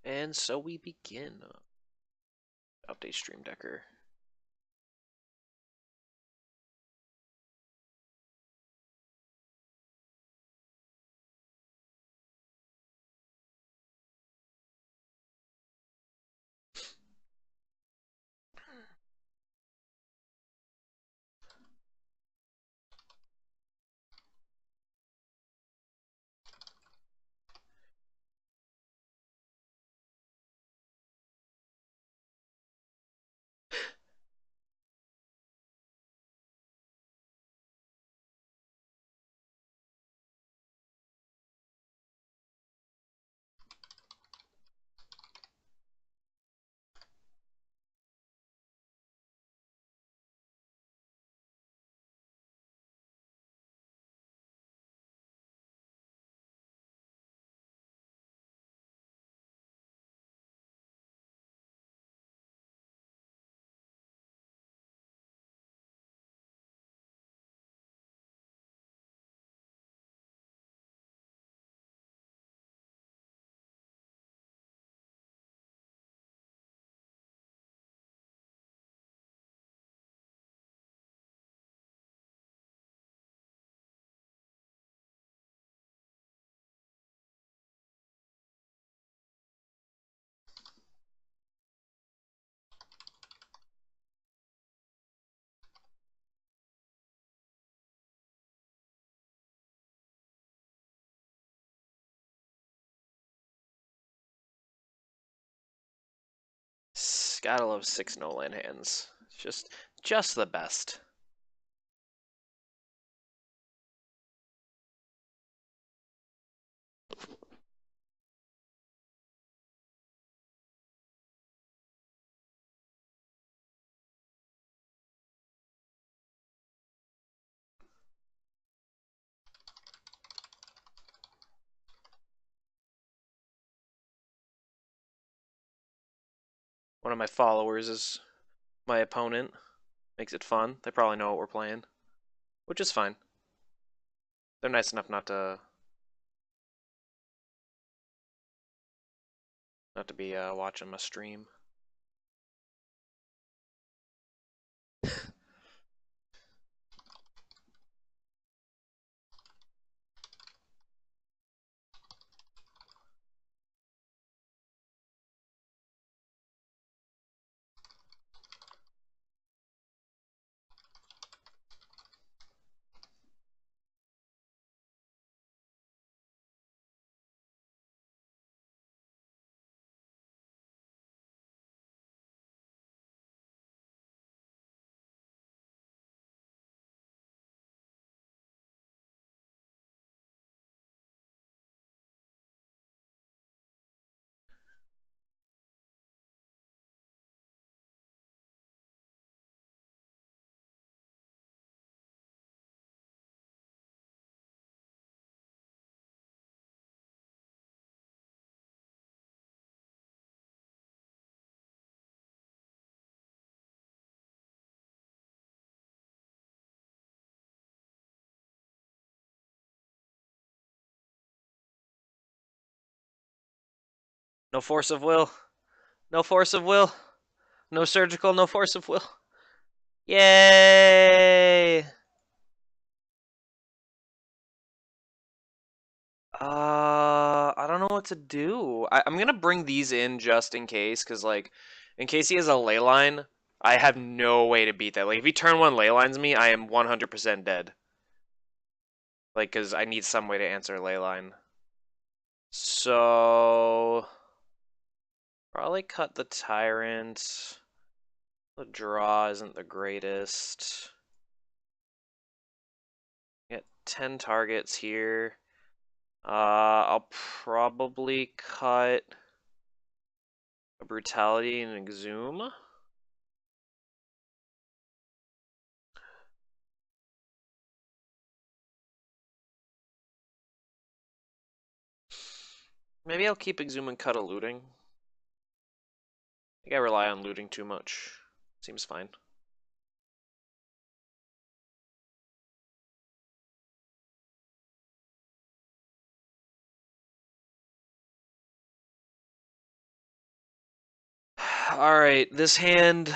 And so we begin. Update Stream Decker. Gotta love 6 no-land hands. Just the best. One of my followers is my opponent. Makes it fun. They probably know what we're playing, which is fine. They're nice enough not to be watching my stream. No force of will. No force of will. No surgical, no force of will. Yay! I don't know what to do. I'm gonna bring these in just in case, because, like, in case he has a ley line, I have no way to beat that. Like, if he turn 1 ley lines me, I am 100% dead. Like, because I need some way to answer ley line. So... probably cut the Tyrant. The draw isn't the greatest. Get 10 targets here. I'll probably cut a Brutality and Exhume. Maybe I'll keep Exhume and cut a Looting. I think I rely on looting too much. Seems fine. Alright, this hand...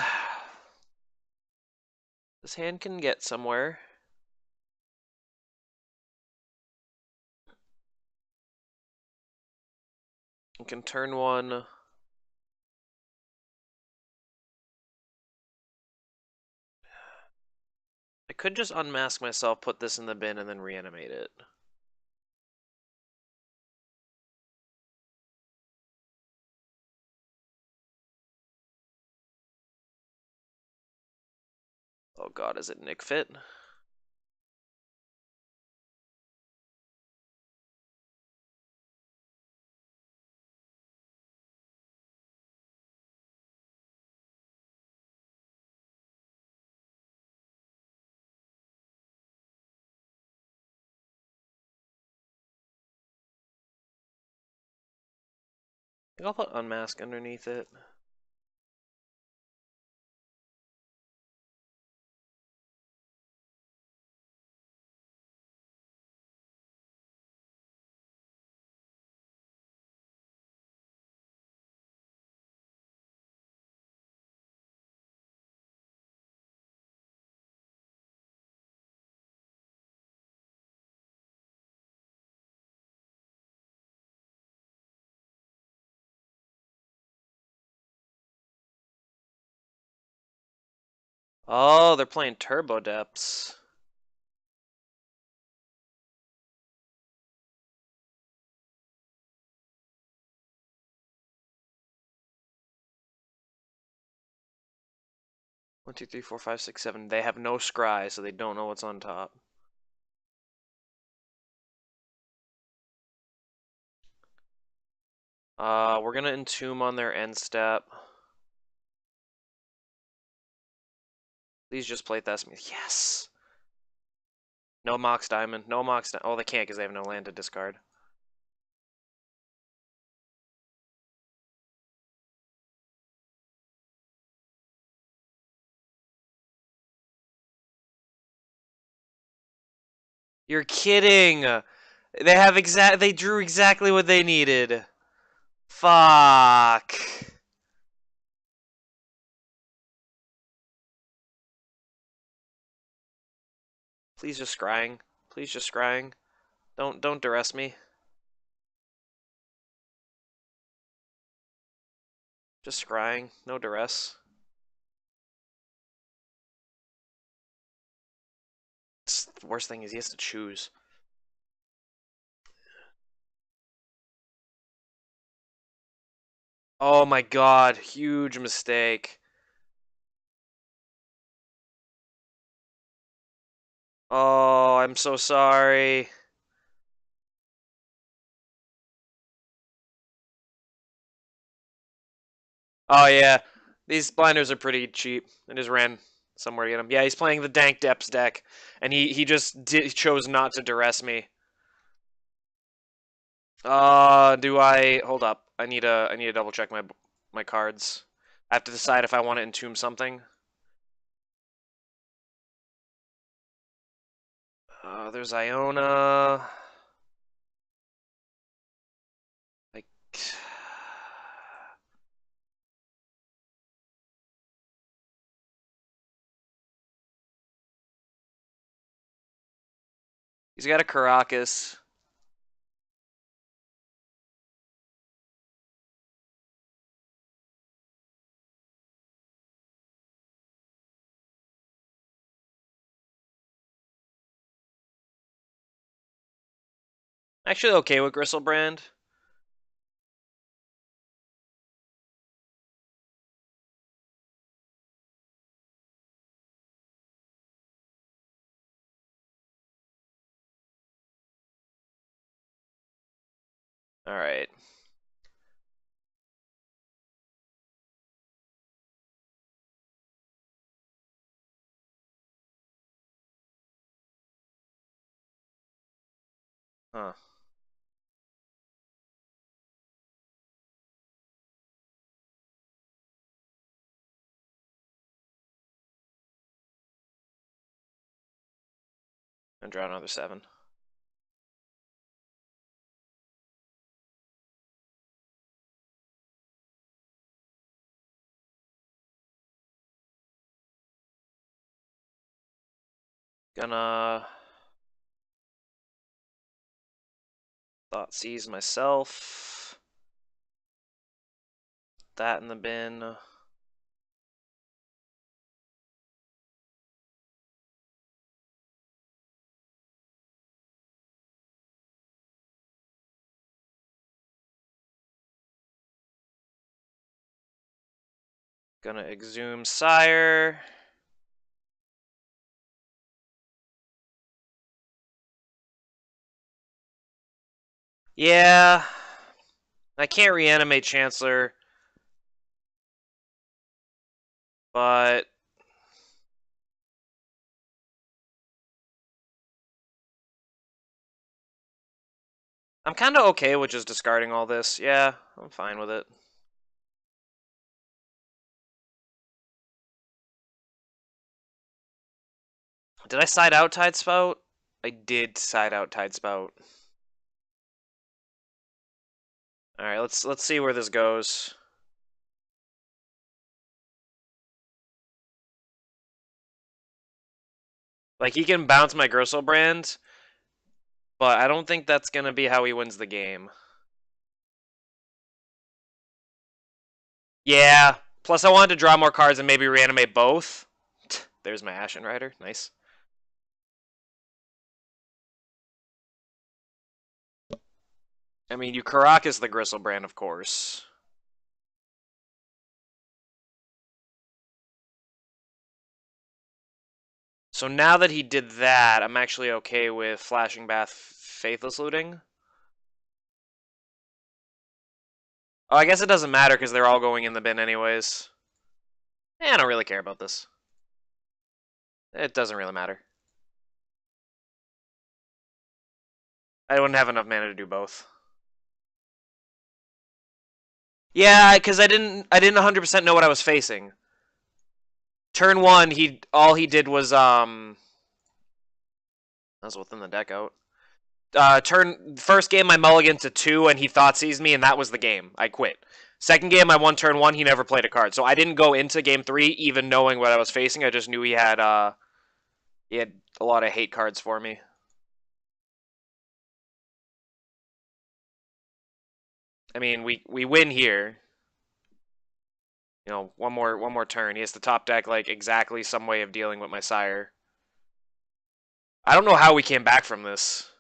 This hand can get somewhere. You can turn one... I could just unmask myself, put this in the bin, and then reanimate it. Oh god, is it Nick Fit? I think I'll put Unmask underneath it. Oh, they're playing Turbo Depths. One, two, three, four, five, six, seven. They have no scry, so they don't know what's on top. We're gonna Entomb on their end step. Please just play Thesmith. Yes! No Mox Diamond. No Mox Diamond. Oh, they can't because they have no land to discard. You're kidding! They drew exactly what they needed. Fuck. Please just scrying. Please just scrying. Don't duress me. Just scrying. No duress. The worst thing is he has to choose. Oh my god, huge mistake. Oh, I'm so sorry. Oh yeah, these blinders are pretty cheap. I just ran somewhere to get them. Yeah, he's playing the Dank Depths deck, and he just chose not to duress me. Do I hold up? I need to double check my cards. I have to decide if I want to entomb something. There's Iona. Like, he's got a Caracas. Actually, okay with Griselbrand. All right. Huh. And draw another 7. Gonna Thoughtseize myself. That in the bin. Gonna Exhume Sire. Yeah. I can't reanimate Chancellor. But I'm kind of okay with just discarding all this. Yeah, I'm fine with it. Did I side out Tidespout? I did side out Tidespout. All right, let's see where this goes. Like, he can bounce my Griselbrand, but I don't think that's gonna be how he wins the game. Yeah. Plus, I wanted to draw more cards and maybe reanimate both. There's my Ashen Rider. Nice. I mean, you Karakas the Griselbrand, of course. So now that he did that, I'm actually okay with Flashing Bath Faithless Looting. Oh, I guess it doesn't matter because they're all going in the bin anyways. I don't really care about this. It doesn't really matter. I wouldn't have enough mana to do both. Yeah, because I didn't 100% know what I was facing. Turn one, all he did was that was within the deck out. First game I mulliganed to 2 and he Thoughtseized me and that was the game. I quit. Second game I won turn 1, he never played a card. So I didn't go into game 3 even knowing what I was facing. I just knew he had a lot of hate cards for me. I mean, we win here. You know, one more turn. He has to top deck like exactly some way of dealing with my Sire. I don't know how we came back from this.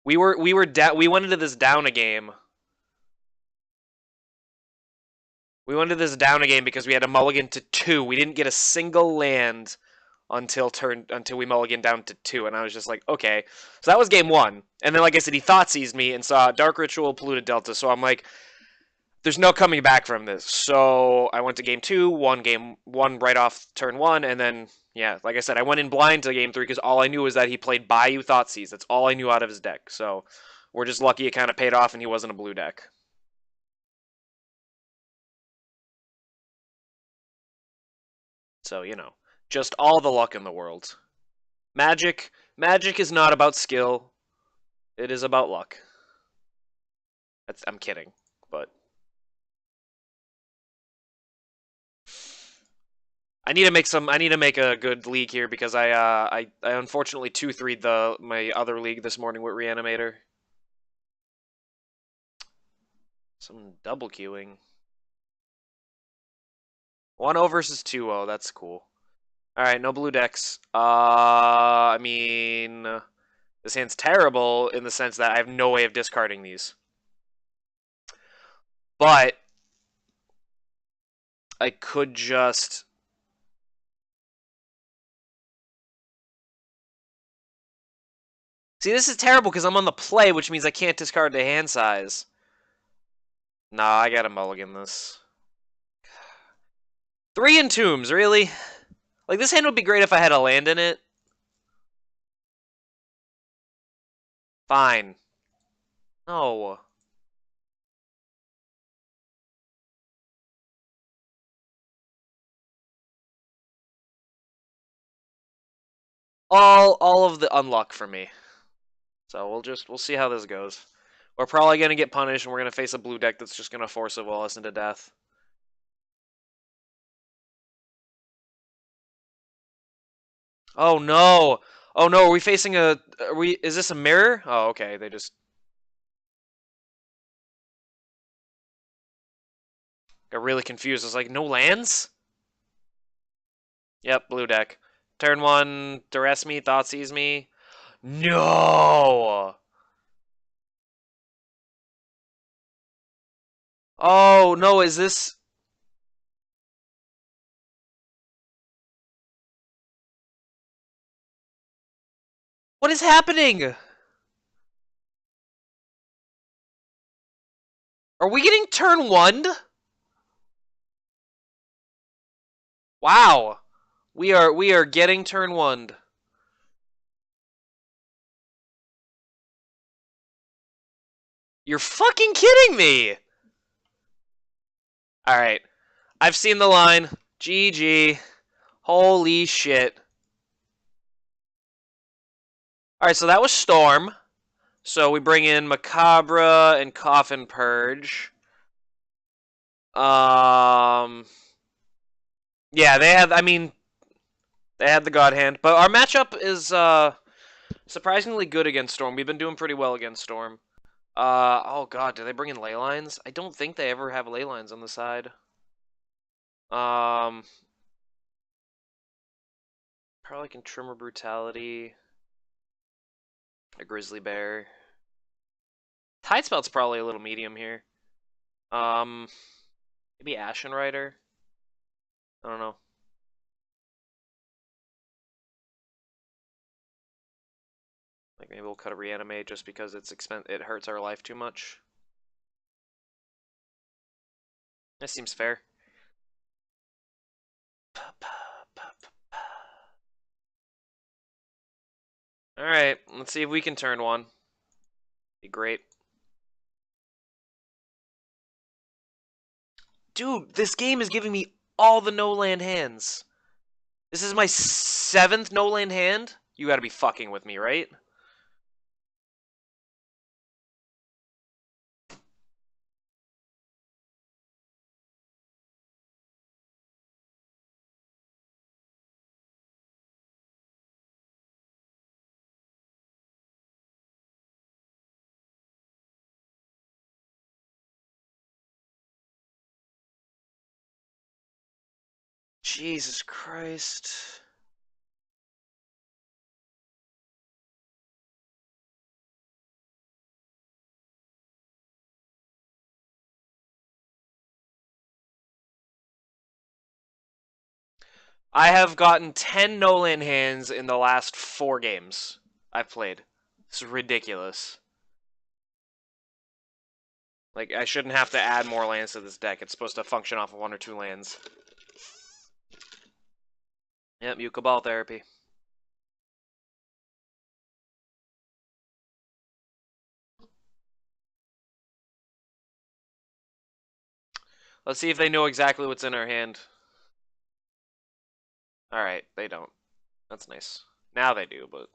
We went into this down a game. We went into this down a game because we had a mulligan to 2. We didn't get a single land until we mulligan down to 2, and I was just like, okay. So that was game 1. And then, like I said, he Thoughtseized me and saw Dark Ritual, Polluted Delta. So I'm like, there's no coming back from this. So I went to game 2, won game 1 right off turn 1, and then, yeah, like I said, I went in blind to game 3 because all I knew was that he played Bayou Thoughtseize. That's all I knew out of his deck. So we're just lucky it kind of paid off and he wasn't a blue deck. So, you know, just all the luck in the world. Magic is not about skill. It is about luck. I'm kidding, but I need to make a good league here because I unfortunately 2-3'd my other league this morning with Reanimator. Some double queuing. 1-0 versus 2-0. That's cool. All right, no blue decks. I mean, this hand's terrible in the sense that I have no way of discarding these. But I could just... See, this is terrible because I'm on the play, which means I can't discard the hand size. Nah, I gotta mulligan this. 3 Entombs, really? Like, this hand would be great if I had a land in it. Fine. No. All of the unluck for me. So we'll see how this goes. We're probably going to get punished, and we're going to face a blue deck that's just going to force will us into death. Oh no! Oh no! Are we facing a? Are we? Is this a mirror? Oh, okay. They just got really confused. I was like, no lands? Yep, blue deck. Turn 1, duress me, Thoughtseize me. No! Oh no! Is this? What is happening? Are we getting turn 1? Wow. We are getting turn 1. You're fucking kidding me. All right. I've seen the line. GG. Holy shit. All right, so that was Storm. So we bring in Macabre and Coffin Purge. Yeah, they had. I mean, they had the God Hand, but our matchup is surprisingly good against Storm. We've been doing pretty well against Storm. Oh god, do they bring in ley lines? I don't think they ever have ley lines on the side. Probably can Trimmer Brutality. A Grizzly Bear. Tidespelt's probably a little medium here. Maybe Ashen Rider. I don't know. Like maybe we'll cut a Reanimate just because it hurts our life too much. That seems fair. Alright, let's see if we can turn 1. Be great. Dude, this game is giving me all the no-land hands. This is my 7th no-land hand? You gotta be fucking with me, right? Jesus Christ. I have gotten 10 no-land hands in the last 4 games I've played. It's ridiculous. Like, I shouldn't have to add more lands to this deck. It's supposed to function off of 1 or 2 lands. Yep, Yuka Ball Therapy. Let's see if they know exactly what's in our hand. Alright, they don't. That's nice. Now they do, but...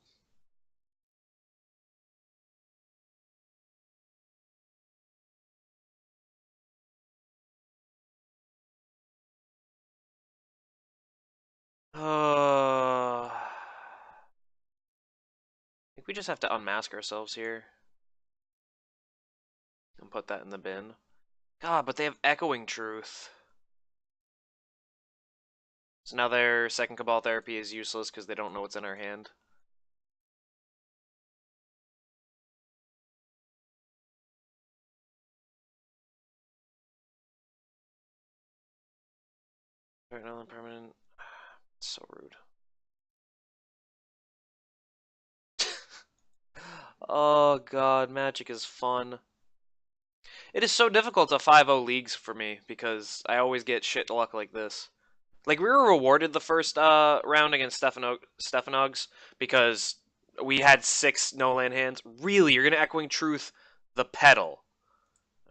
I think we just have to unmask ourselves here. And put that in the bin. God, but they have Echoing Truth. So now their second Cabal Therapy is useless because they don't know what's in our hand. Permanent. It's so rude. Oh god, Magic is fun. It is so difficult to 5-0 leagues for me because I always get shit luck like this. Like, we were rewarded the first round against Stephanogs because we had 6 no-land hands. Really? You're going to Echoing Truth the Petal?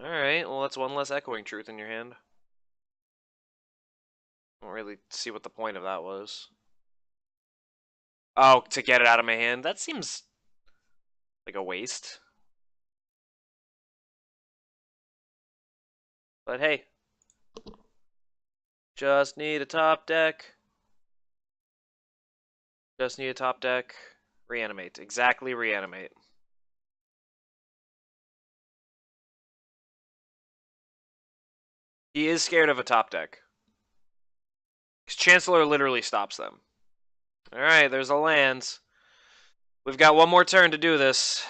Alright, well, that's one less Echoing Truth in your hand. I don't really see what the point of that was. Oh, to get it out of my hand? That seems like a waste. But hey, just need a top deck. Just need a top deck. Reanimate. Exactly, reanimate. He is scared of a top deck. Because Chancellor literally stops them. Alright, there's the lands. We've got one more turn to do this.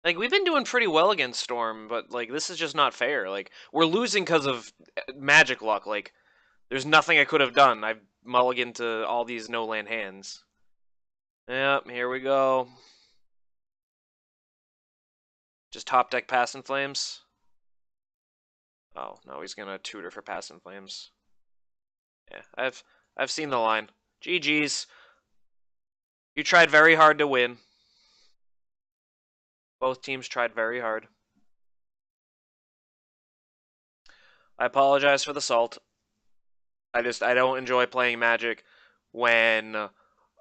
Like, we've been doing pretty well against Storm, but, like, this is just not fair. Like, we're losing because of magic luck. Like, there's nothing I could have done. I've mulliganed to all these no-land hands. Yep, here we go. Just top deck Pass in Flames. Oh, no, he's gonna tutor for Pass in Flames. Yeah, I've seen the line. GG's. You tried very hard to win. Both teams tried very hard. I apologize for the salt. I don't enjoy playing Magic when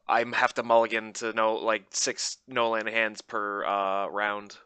I have to mulligan to like 6 no-land hands per round.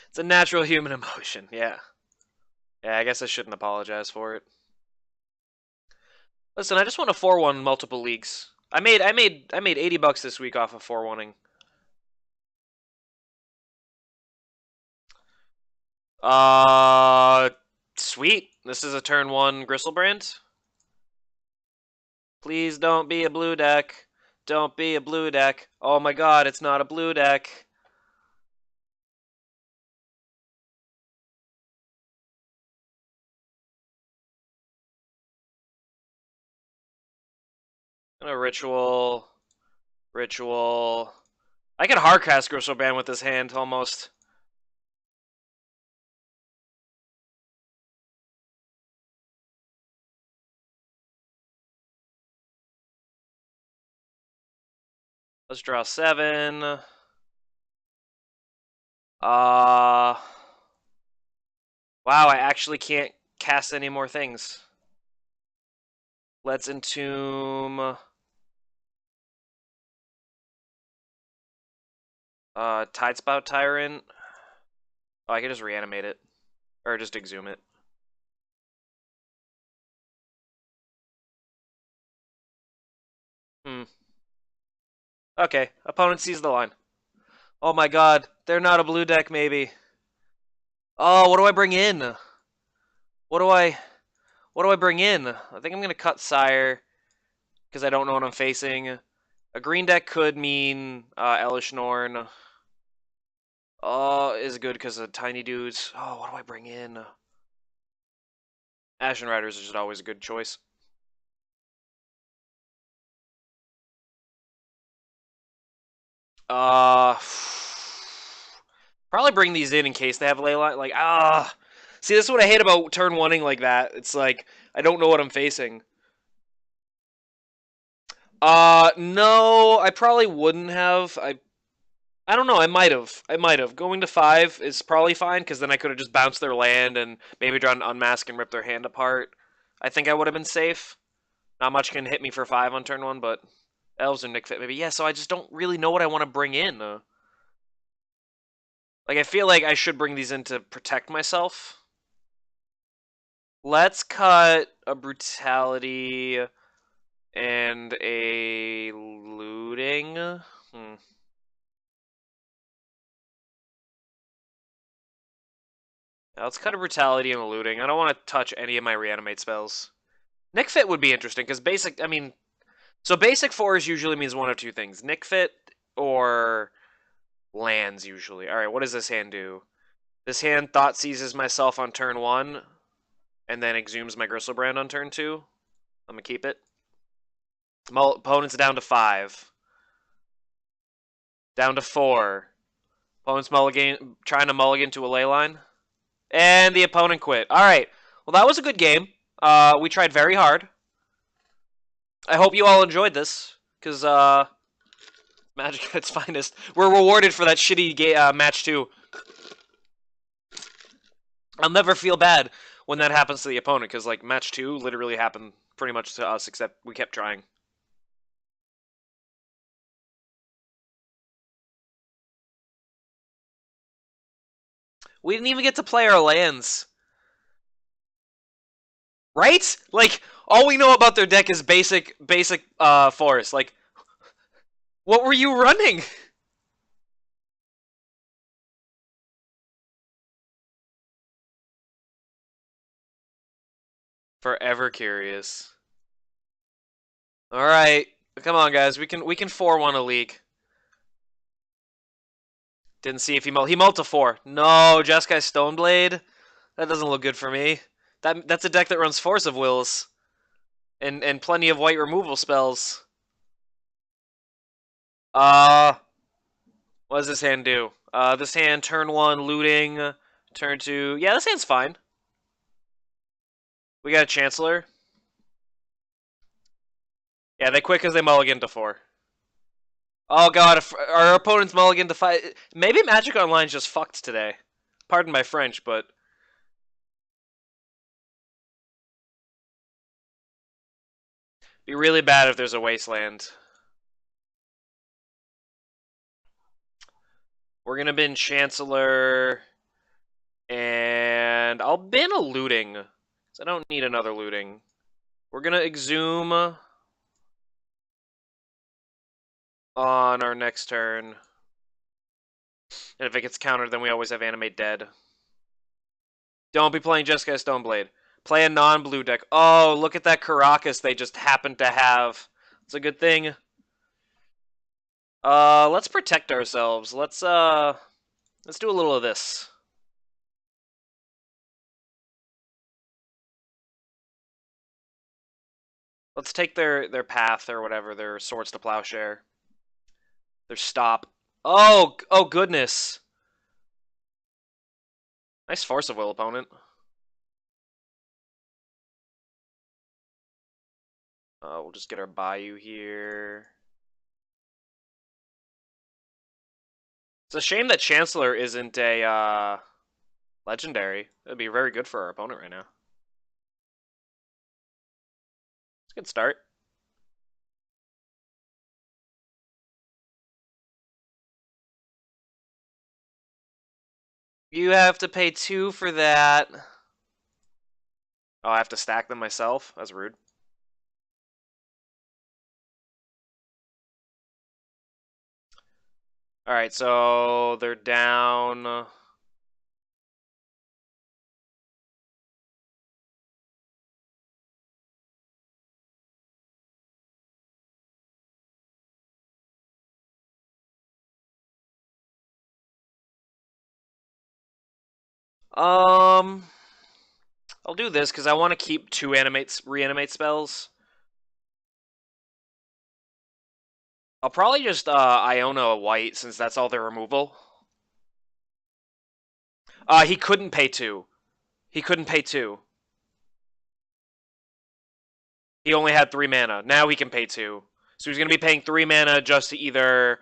It's a natural human emotion, yeah. Yeah, I guess I shouldn't apologize for it. Listen, I just won a 4-1 multiple leagues. I made $80 this week off of 4-1ing. Sweet. This is a turn 1 Griselbrand. Please don't be a blue deck. Don't be a blue deck. Oh my god, it's not a blue deck. A ritual. Ritual. I could hardcast Griselbrand with this hand, almost. Let's draw 7. Wow, I actually can't cast any more things. Let's Entomb. Tidespout Tyrant. Oh, I can just reanimate it. Or just exhume it. Okay, opponent sees the line. Oh my god, they're not a blue deck, maybe. Oh, what do I bring in? What do I bring in? I think I'm gonna cut Sire, because I don't know what I'm facing. A green deck could mean Elesh Norn. Oh, is good because of tiny dudes. Oh, what do I bring in? Ashen Riders is just always a good choice. Probably bring these in case they have Leyline. Like, see, this is what I hate about turn 1ing like that. It's like, I don't know what I'm facing. No, I probably wouldn't have. I don't know, I might have. Going to 5 is probably fine, because then I could have just bounced their land and maybe drawn an Unmask and ripped their hand apart. I think I would have been safe. Not much can hit me for 5 on turn 1, but Elves and Nick Fit maybe. Yeah, so I just don't really know what I want to bring in. Like, I feel like I should bring these in to protect myself. Let's cut a Brutality and a Looting. Now, let's cut a Brutality and a Looting. I don't want to touch any of my Reanimate spells. Nick Fit would be interesting, because basic, I mean... So basic 4s usually means one of two things. Nick Fit or lands, usually. Alright, what does this hand do? This hand Thoughtseizes myself on turn 1, and then exhumes my Griselbrand on turn 2. I'm going to keep it. Opponent's down to 5. Down to 4. Opponent's mulligan, trying to mulligan to a ley line. And the opponent quit. Alright. Well, that was a good game. We tried very hard. I hope you all enjoyed this. Because, Magic at its finest. We're rewarded for that shitty match, too. I'll never feel bad when that happens to the opponent. Because, like, match 2 literally happened pretty much to us, except we kept trying. We didn't even get to play our lands. Right? Like, all we know about their deck is basic forest. Like, what were you running? Forever curious. Alright. Come on, guys. We can 4-1 a league. Didn't see if he mulled to 4. No, Jeskai Stoneblade? That doesn't look good for me. That's a deck that runs Force of Wills. And plenty of white removal spells. What does this hand do? This hand, turn 1, looting. Turn 2... Yeah, this hand's fine. We got a Chancellor. Yeah, they quit because they mulligan to 4. Oh god, our opponent's mulligan to 5... Maybe Magic Online's just fucked today. Pardon my French, but... Be really bad if there's a Wasteland. We're gonna bin Chancellor... And I'll bin a looting. Because I don't need another looting. We're gonna Exhume... on our next turn. And if it gets countered, then we always have Animate Dead. Don't be playing Jeskai Stoneblade. Play a non-blue deck. Oh, look at that Caracas they just happened to have. It's a good thing. Let's protect ourselves. Let's do a little of this. Let's take their path or whatever, their Swords to Plowshare. Their stop. Oh goodness. Nice Force of Will, opponent. We'll just get our Bayou here. It's a shame that Chancellor isn't a legendary. That'd be very good for our opponent right now. It's a good start. You have to pay 2 for that. Oh, I have to stack them myself? That's rude. Alright, so they're down. I'll do this because I want to keep 2 reanimate spells. I'll probably just Iona a white since that's all their removal. He couldn't pay 2. He couldn't pay 2. He only had 3 mana. Now he can pay 2. So he's going to be paying 3 mana just to either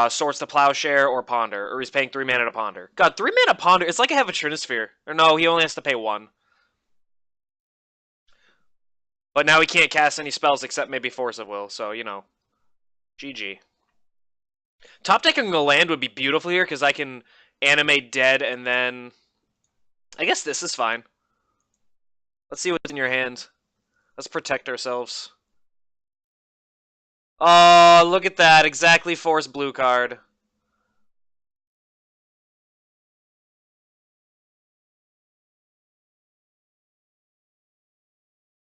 Swords to Plowshare or Ponder. Or he's paying 3 mana to Ponder. God, 3 mana Ponder. It's like I have a Trinisphere. Or no, he only has to pay 1. But now he can't cast any spells except maybe Force of Will. So, you know. GG. Top decking a land would be beautiful here because I can Animate Dead and then... I guess this is fine. Let's see what's in your hand. Let's protect ourselves. Oh, look at that. Exactly Force blue card.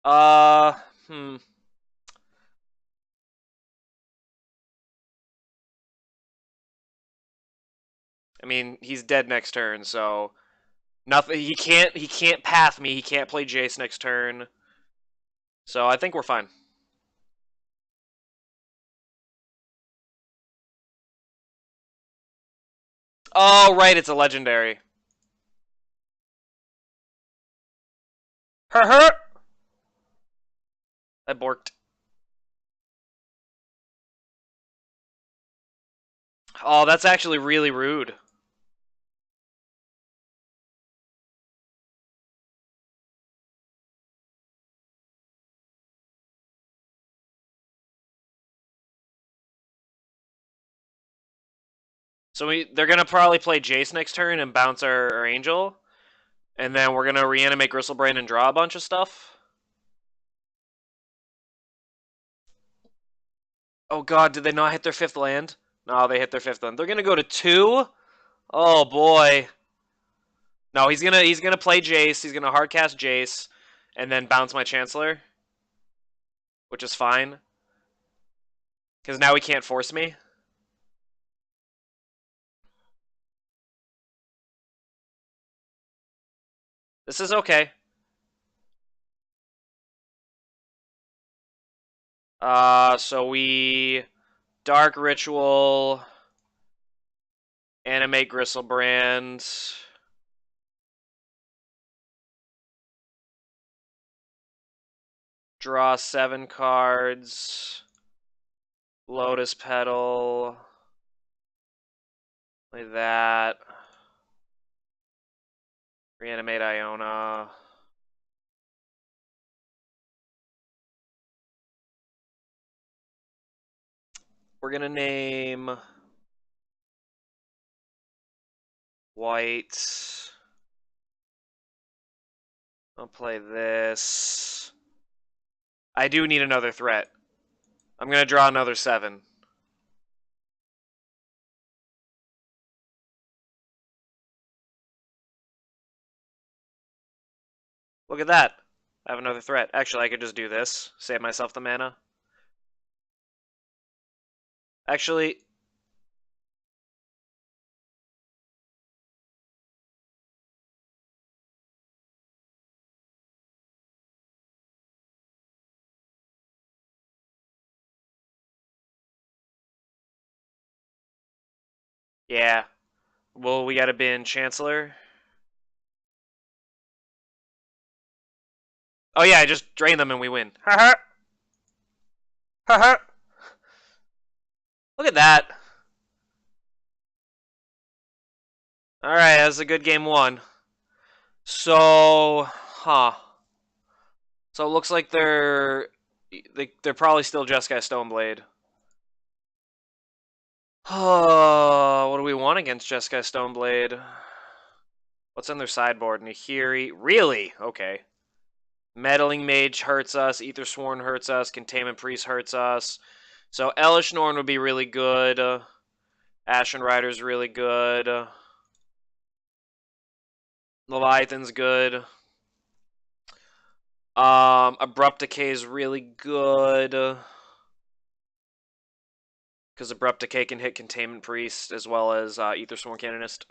Hmm. I mean, he's dead next turn, so nothing. He can't path me. He can't play Jace next turn. So I think we're fine. Oh, right, it's a legendary. Her. I borked. Oh, that's actually really rude. So they're gonna probably play Jace next turn and bounce our Angel, and then we're gonna reanimate Griselbrand and draw a bunch of stuff. Oh god, did they not hit their 5th land? No, they hit their 5th land. They're gonna go to 2? Oh boy. No, he's gonna play Jace, he's gonna hardcast Jace, and then bounce my Chancellor. Which is fine. Because now he can't force me. This is okay. So we Dark Ritual, Animate Griselbrand, draw 7 cards, Lotus Petal, like that, Reanimate Iona. We're gonna name white. I'll play this. I do need another threat. I'm gonna draw another 7. Look at that. I have another threat. Actually, I could just do this. Save myself the mana. Actually, yeah. Well, we gotta bin Chancellor. Oh yeah, I just drain them and we win. Haha. Haha. Look at that. Alright, that's a good game 1. So, So it looks like they're probably still Jeskai Stoneblade. What do we want against Jeskai Stoneblade? What's on their sideboard? Nahiri. Really? Okay. Meddling Mage hurts us. Aethersworn hurts us. Containment Priest hurts us. So Elesh Norn would be really good. Ashen Rider's really good. Leviathan's good. Abrupt Decay is really good. Because Abrupt Decay can hit Containment Priest as well as Aethersworn Canonist.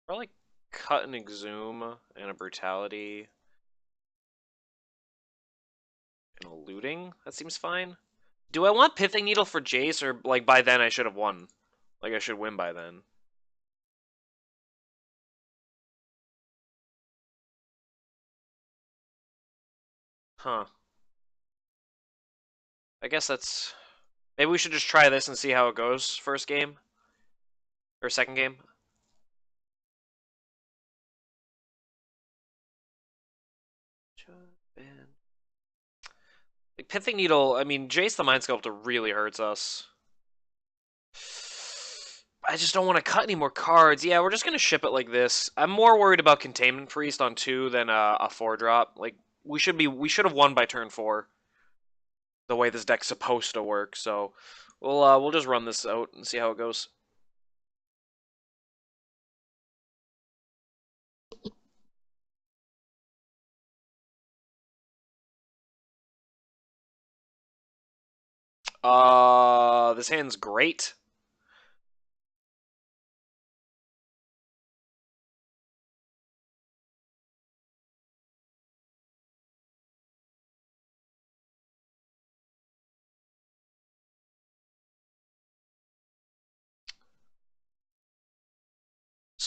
Probably cut an Exhume and a Brutality. And a Looting? That seems fine. Do I want Pithing Needle for Jace, or like by then I should have won? Like I should win by then. Huh. I guess that's... Maybe we should just try this and see how it goes first game. Or second game. Like Pithing Needle, I mean, Jace the Mind Sculptor really hurts us. I just don't want to cut any more cards. Yeah, we're just going to ship it like this. I'm more worried about Containment Priest on 2 than a 4-drop. Like, we should have won by turn 4. The way this deck's supposed to work, so we'll just run this out and see how it goes. This hand's great.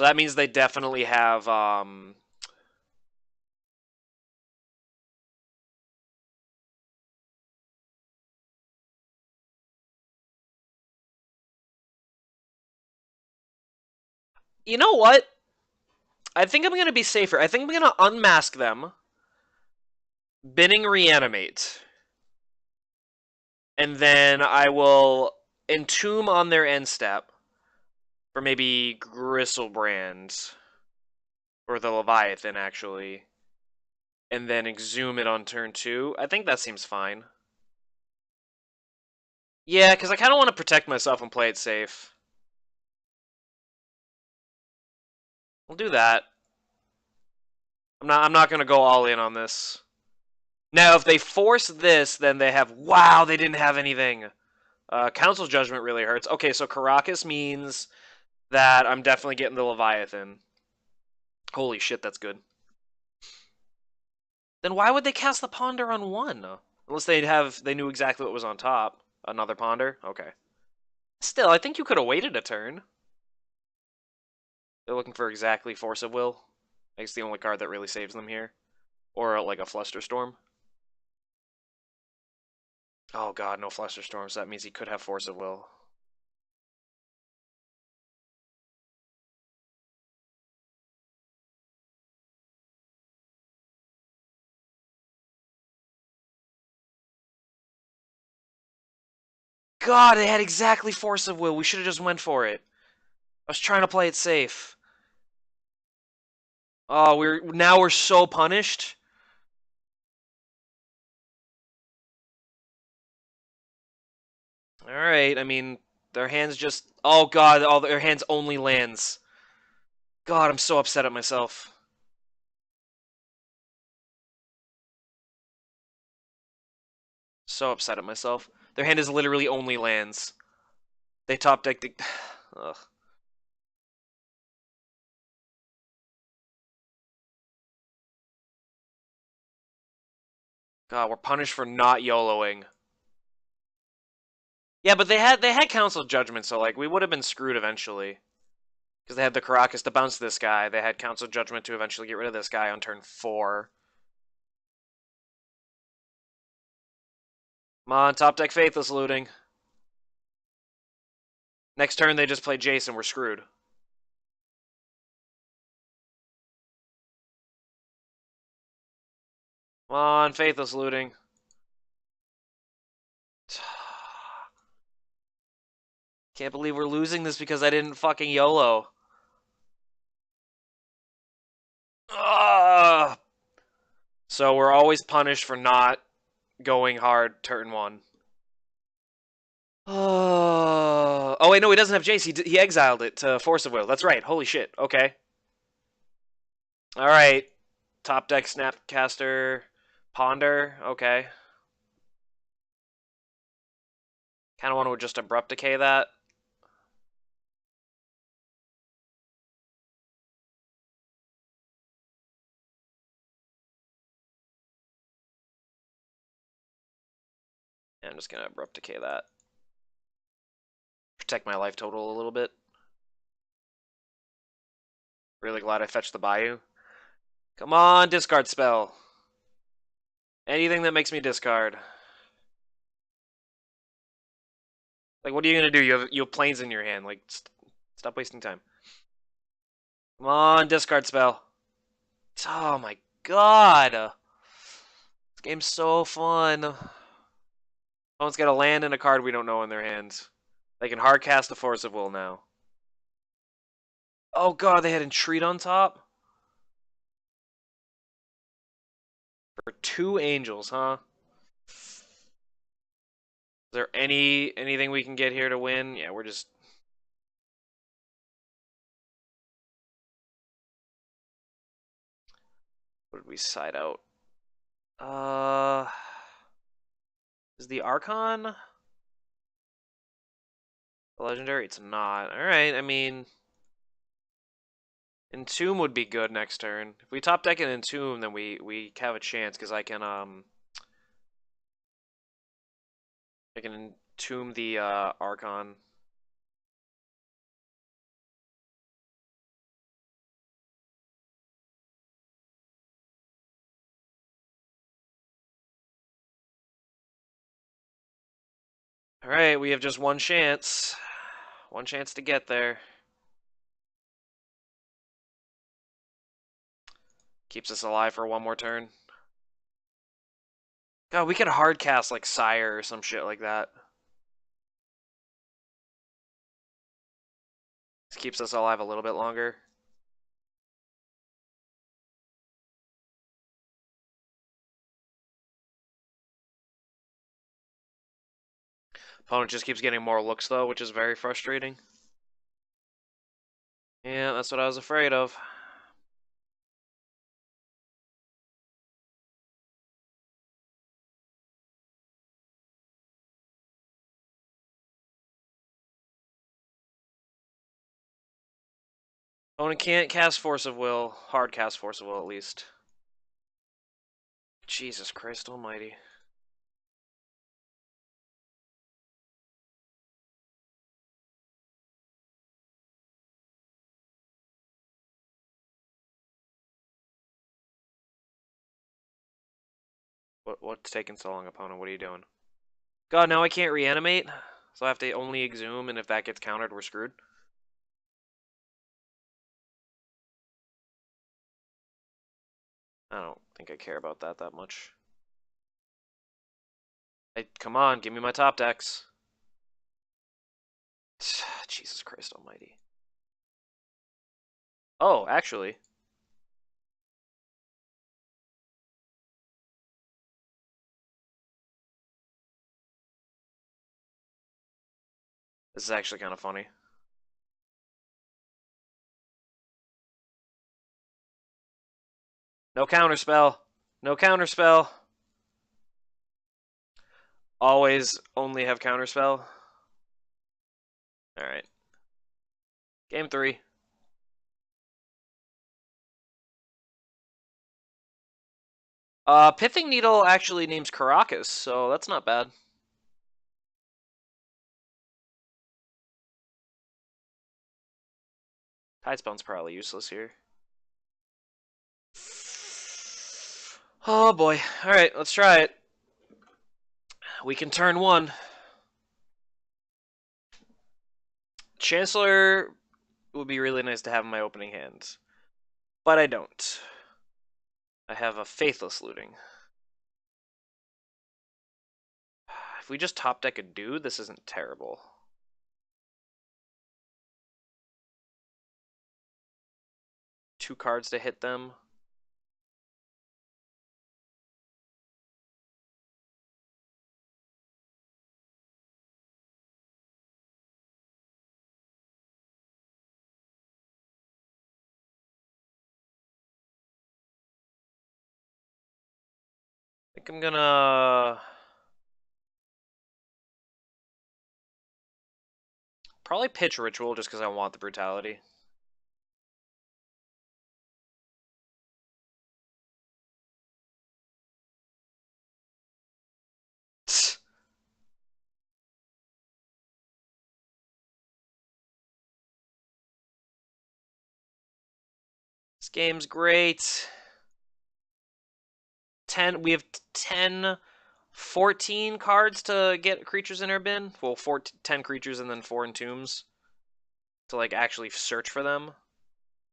So that means they definitely have, you know what? I think I'm going to be safer. I think I'm going to unmask them, binning Reanimate, and then I will Entomb on their end step for maybe Griselbrand, or the Leviathan, actually, and then Exhume it on turn 2. I think that seems fine. Yeah, because I kind of want to protect myself and play it safe. We'll do that. I'm not going to go all in on this. Now, if they force this, then they have... Wow, they didn't have anything. Council Judgment really hurts. Okay, so Caracas means that I'm definitely getting the Leviathan. Holy shit, that's good. Then why would they cast the Ponder on 1? Unless they knew exactly what was on top. Another Ponder? Okay. Still, I think you could have waited a turn. They're looking for exactly Force of Will. I guess the only card that really saves them here. Or like a Flusterstorm. Oh god, no Flusterstorms. That means he could have Force of Will. God, they had exactly Force of Will. We should have just went for it. I was trying to play it safe. Oh, we're so punished. All right, I mean, their hands just... Oh god, all their hands only lands. God, I'm so upset at myself. So upset at myself. Their hand is literally only lands. They top deck the... Ugh. God, we're punished for not YOLOing. Yeah, but they had Council Judgment, so like we would have been screwed eventually. Because they had the Caracas to bounce this guy. They had Council Judgment to eventually get rid of this guy on turn 4. Come on, top deck Faithless Looting. Next turn they just play Jason, we're screwed. Come on, Faithless Looting. Can't believe we're losing this because I didn't fucking YOLO. Ugh. So we're always punished for not going hard turn 1. Oh wait, no, he doesn't have Jace. He exiled it to Force of Will. That's right. Holy shit. Okay. All right. Top deck Snapcaster, Ponder. Okay. Kind of want to just Abrupt Decay that. Yeah, I'm just gonna Abrupt Decay that. Protect my life total a little bit. Really glad I fetched the Bayou. Come on, discard spell. Anything that makes me discard. Like, what are you gonna do? You have planes in your hand. Like, stop wasting time. Come on, discard spell. Oh my god. This game's so fun. Someone's got a land and a card we don't know in their hands. They can hard cast a Force of Will now. Oh god, they had Entreat on top? For 2 angels, huh? Is there anything we can get here to win? Yeah, we're just... What did we side out? Is the Archon a legendary? It's not. Alright, I mean... Entomb would be good next turn. If we top deck an Entomb, then we have a chance, because I can Entomb the Archon. Alright, we have just one chance. One chance to get there. Keeps us alive for one more turn. God, we could hard cast like Sire or some shit like that. This keeps us alive a little bit longer. Opponent just keeps getting more looks though, which is very frustrating. Yeah, that's what I was afraid of. Opponent can't cast Force of Will. Hard cast Force of Will at least. Jesus Christ almighty. What's taking so long, opponent? What are you doing? God, now I can't reanimate? So I have to only exhume, and if that gets countered, we're screwed? I don't think I care about that much. Hey, come on, give me my top decks. Jesus Christ almighty. Oh, actually. This is actually kind of funny. No counterspell. No counterspell. Always only have counterspell. Alright. Game 3. Pithing Needle actually names Caracas, so that's not bad. Tidespell's probably useless here. Oh boy. Alright, let's try it. We can turn 1. Chancellor would be really nice to have in my opening hand. But I don't. I have a Faithless Looting. If we just top deck a dude, this isn't terrible. Two cards to hit them. I think I'm gonna probably pitch Ritual just because I want the brutality. This game's great. We have 10, 14 cards to get creatures in our bin. Well, 10 creatures and then 4 entombs to like actually search for them.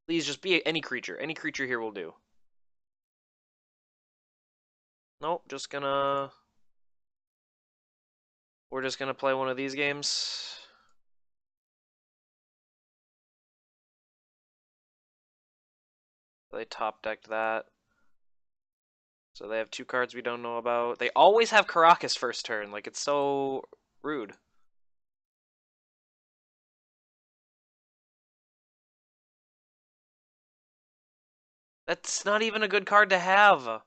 Please just be any creature. Any creature here will do. Nope, we're just gonna play one of these games. They top decked that. So they have 2 cards we don't know about. They always have Caracas first turn. Like, it's so rude. That's not even a good card to have.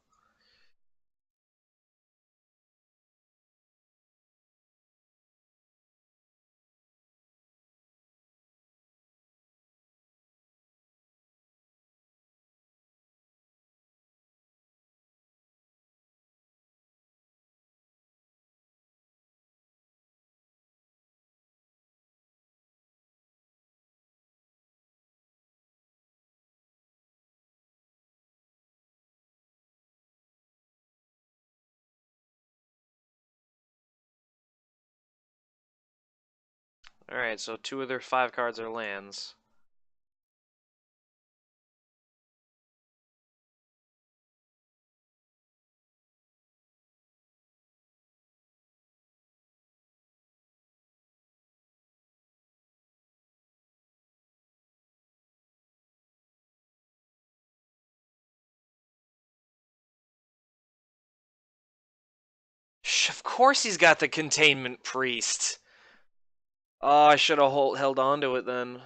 Alright, so 2 of their 5 cards are lands. Of course he's got the Containment Priest. Oh, I should have held on to it then.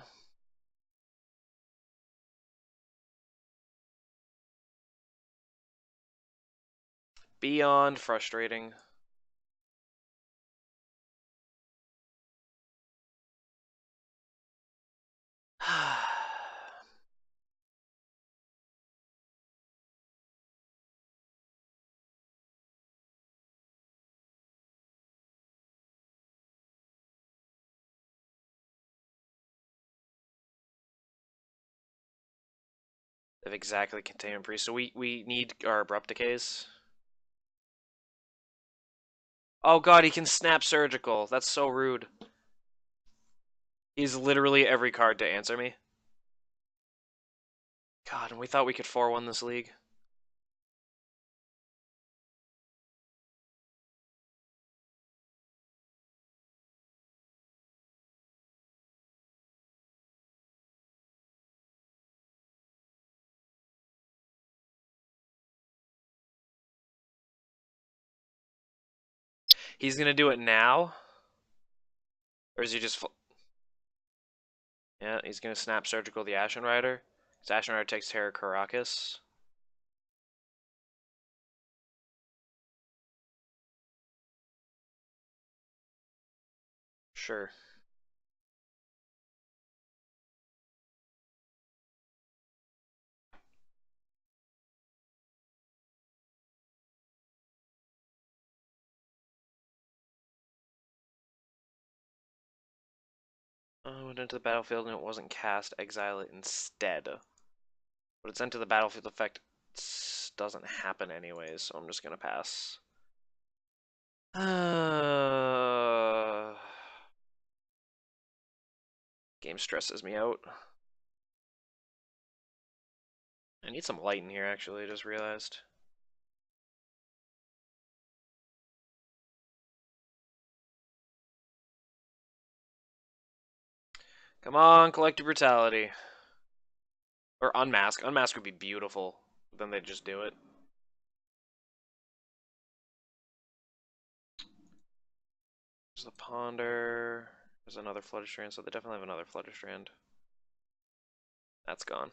Beyond frustrating. Of exactly Containment Priest. So we need our Abrupt Decays. Oh god, he can snap Surgical. That's so rude. He's literally every card to answer me. God, and we thought we could 4-1 this league. He's gonna do it now? Or is he just... Yeah, he's gonna snap Surgical the Ashen Rider. His Ashen Rider takes Terra Caracas. Sure. Went into the battlefield and it wasn't cast. Exile it instead. But its enter the battlefield effect doesn't happen anyways, so I'm just gonna pass. Game stresses me out. I need some light in here, actually, I just realized. Come on, Collective Brutality. Or Unmask. Unmask would be beautiful. Then they'd just do it. There's the Ponder. There's another Flooded Strand, so they definitely have another Flooded Strand. That's gone.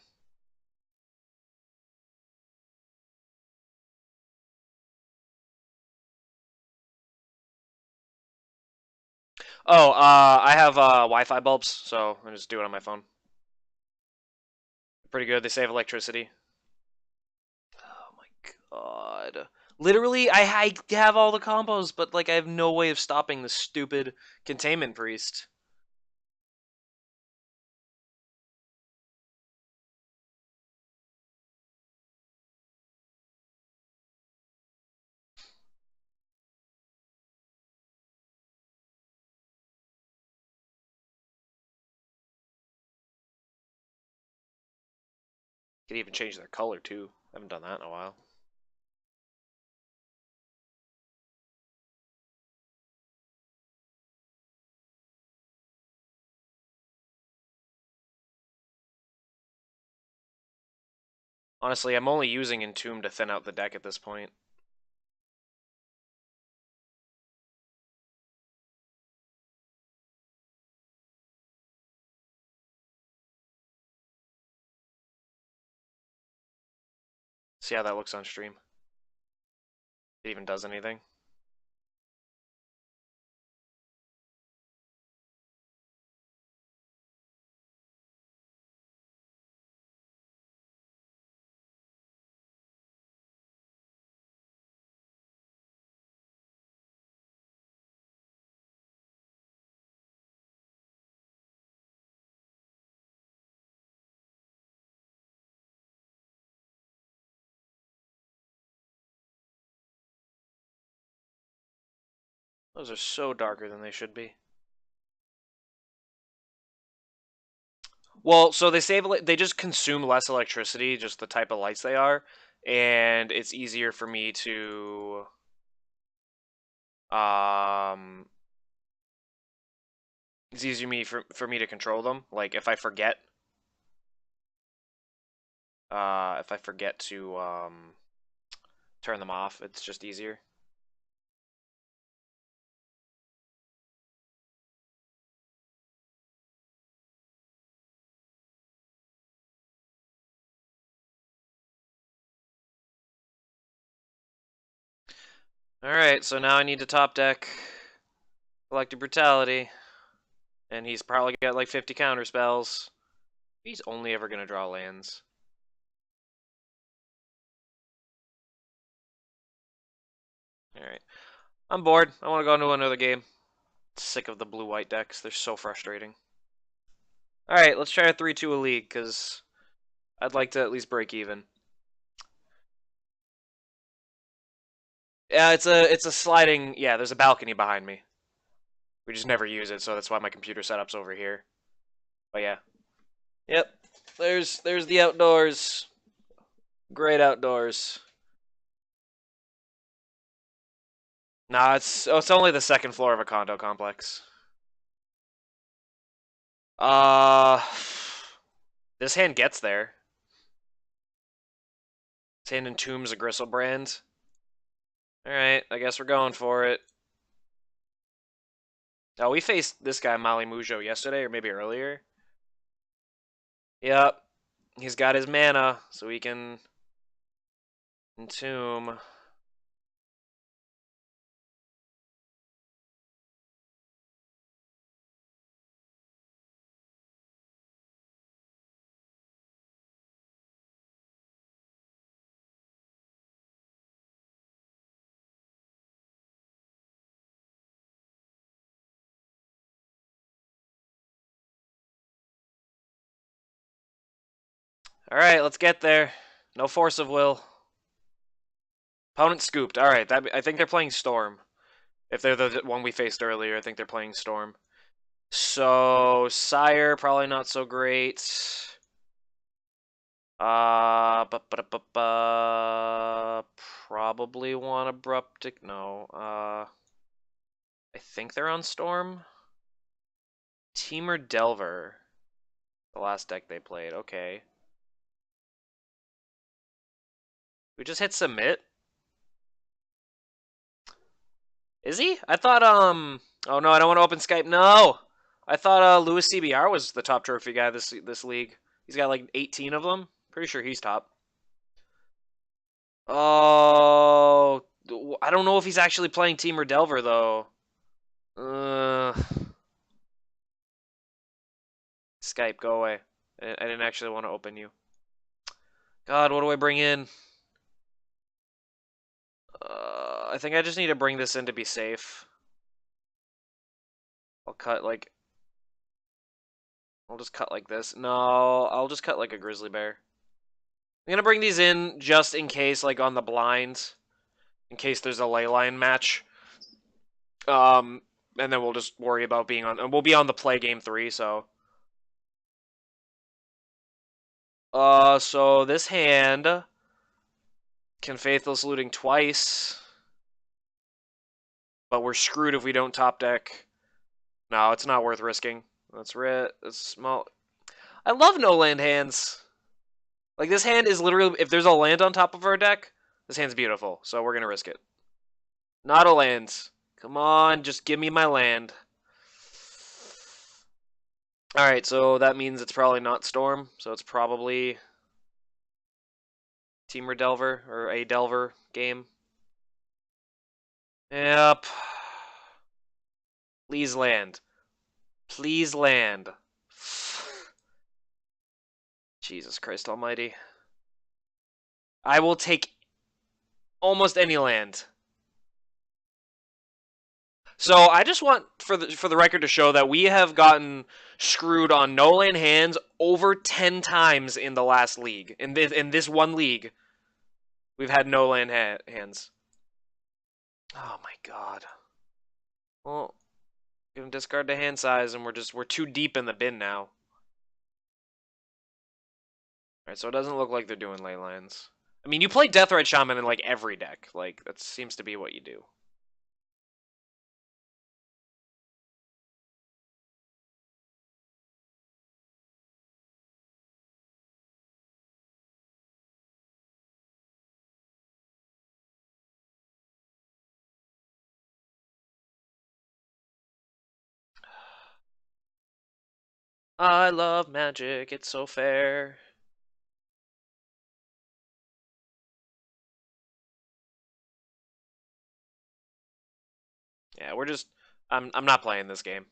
Oh, I have Wi-Fi bulbs, so I just do it on my phone. Pretty good. They save electricity. Oh my god. Literally, I have all the combos, but like I have no way of stopping the stupid Containment Priest. Could even change their color too. I haven't done that in a while. Honestly, I'm only using Entomb to thin out the deck at this point. See how that looks on stream. It even does anything. Those are so darker than they should be. Well, so they just consume less electricity, just the type of lights they are, and it's easier for me to um it's easier for me to control them. Like if I forget to turn them off, it's just easier. Alright, so now I need to top deck Collective Brutality. And he's probably got like 50 counter spells. He's only ever gonna draw lands. Alright. I'm bored. I want to go into another game. Sick of the blue-white decks. They're so frustrating. Alright, let's try a 3-2 a league, because I'd like to at least break even. Yeah, it's a sliding... Yeah, there's a balcony behind me. We just never use it, so that's why my computer setup's over here. But yeah. Yep. There's the outdoors. Great outdoors. Nah, it's only the second floor of a condo complex. This hand gets there. This hand entombs a Griselbrand. Alright, I guess we're going for it. Oh, we faced this guy, Mali Mujo, yesterday, or maybe earlier. Yep. He's got his mana, so he can entomb. Alright, let's get there. No force of will. Opponent scooped. Alright, I think they're playing Storm. If they're the one we faced earlier, I think they're playing Storm. So, Sire, probably not so great. Probably want Abrupt Decay. No. I think they're on Storm. Teamer Delver. The last deck they played. Okay. We just hit submit. Is he? I thought, oh no, I don't want to open Skype. No! I thought, Lewis CBR was the top trophy guy this league. He's got like 18 of them. Pretty sure he's top. Oh, I don't know if he's actually playing Teamer Delver, though. Skype, go away. I didn't actually want to open you. God, what do I bring in? I think I just need to bring this in to be safe. I'll just cut like this. No, I'll just cut like a grizzly bear. I'm gonna bring these in just in case, like on the blinds, in case there's a ley line match. And then we'll just worry about being on. We'll be on the play game 3, so. So this hand can Faithless Looting twice, but we're screwed if we don't top deck. No, it's not worth risking. That's small. I love no land hands. Like, this hand is literally, if there's a land on top of our deck, this hand's beautiful, so we're gonna risk it. Not a land. Come on, just give me my land. Alright, so that means it's probably not Storm, so it's probably Teamer Delver, or a Delver game. Yep. Please land. Please land. Jesus Christ almighty. I will take almost any land. So I just want for the record to show that we have gotten screwed on no land hands over 10 times in the last league. In this one league, we've had no land hands. Oh my god. Well, gonna discard the hand size, and we're too deep in the bin now. Alright, so it doesn't look like they're doing ley lines. I mean, you play Deathrite Shaman in, like, every deck. Like, that seems to be what you do. I love magic, it's so fair. Yeah, we're just... I'm not playing this game.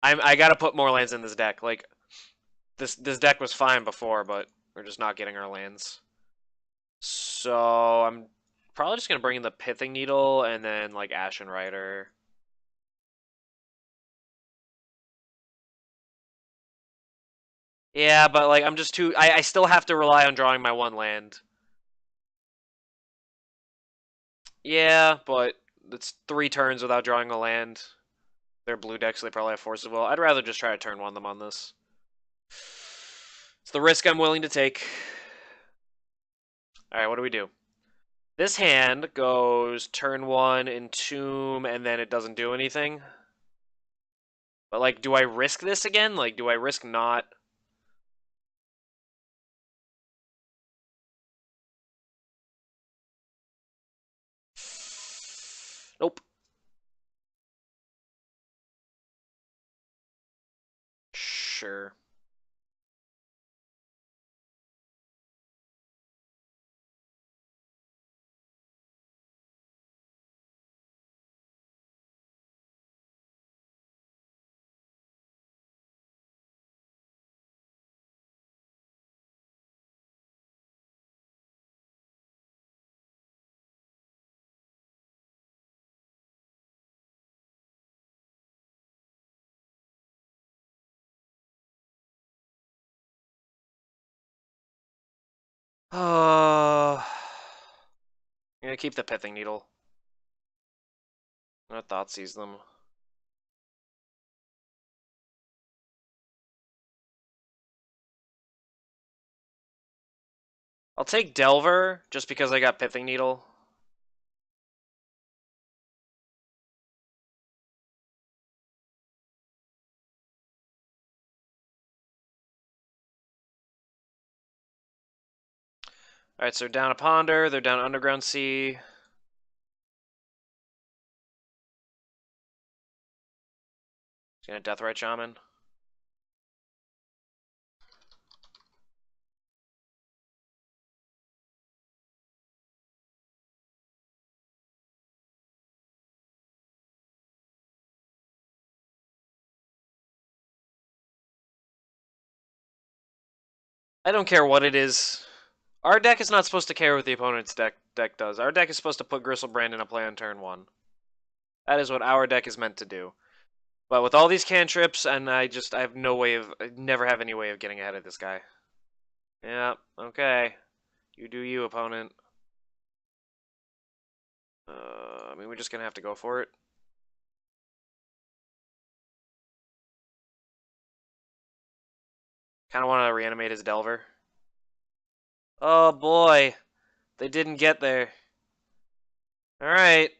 I gotta put more lands in this deck. Like, this deck was fine before, but we're just not getting our lands. So, I'm probably just gonna bring in the Pithing Needle and then, like, Ashen Rider. Yeah, but, like, I'm just too... I still have to rely on drawing my one land. Yeah, but it's 3 turns without drawing a land. They're blue decks, so they probably have Force of Will. I'd rather just try to turn one them on this. It's the risk I'm willing to take. Alright, what do we do? This hand goes turn 1, Entomb, and then it doesn't do anything. But, like, do I risk this again? Like, do I risk not... Nope. Sure. I'm gonna keep the Pithing Needle. I'm gonna Thoughtseize them. I'll take Delver, just because I got Pithing Needle. Alright, so down a Ponder, they're down Underground Sea. Gonna Deathrite Shaman. I don't care what it is. Our deck is not supposed to care what the opponent's deck does. Our deck is supposed to put Griselbrand in a play on turn 1. That is what our deck is meant to do. But with all these cantrips, and I have no way of... I never have any way of getting ahead of this guy. Yeah, okay. You do you, opponent. I mean, we're just gonna have to go for it. Kind of want to reanimate his Delver. Oh boy, they didn't get there. Alright.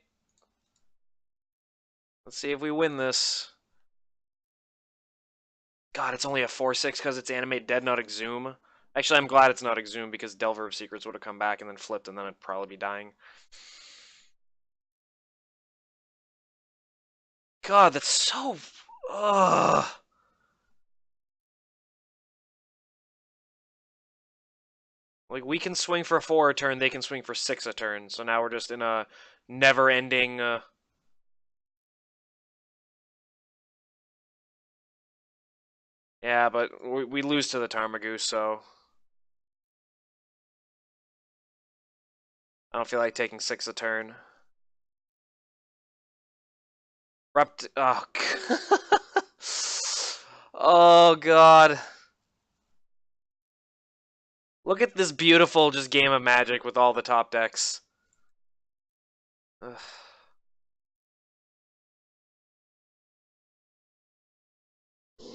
Let's see if we win this. God, it's only a 4-6 because it's Animate Dead, not Exhume. Actually, I'm glad it's not Exhume because Delver of Secrets would have come back and then flipped and then I'd probably be dying. God, that's so... Ugh. Like, we can swing for 4 a turn, they can swing for 6 a turn. So now we're just in a never-ending... Yeah, but we lose to the Tarmogoose, so... I don't feel like taking 6 a turn. Abrupt... Oh, oh, God. Look at this beautiful just game of Magic with all the top decks. Ugh.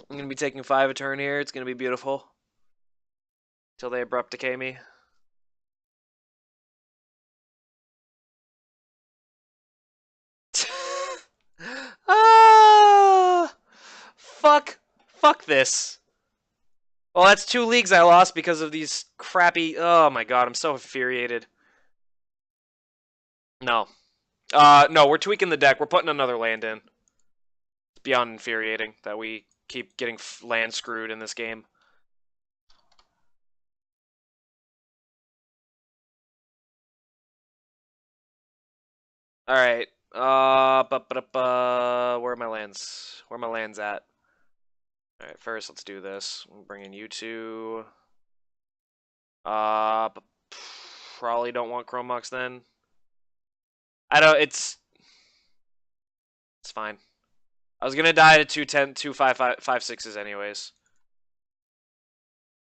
I'm gonna be taking 5 a turn here. It's gonna be beautiful. Till they abrupt decay me. Ah! Fuck this. Well, that's 2 leagues I lost because of these crappy. Oh my god, I'm so infuriated. No. No, we're tweaking the deck. We're putting another land in. It's beyond infuriating that we keep getting land screwed in this game. Alright. Where are my lands? Where are my lands at? Alright, first let's do this. I'm bringing you two. Probably don't want Chrome Mox then. I don't. It's fine. I was gonna die to 210, 2 5 6s anyways.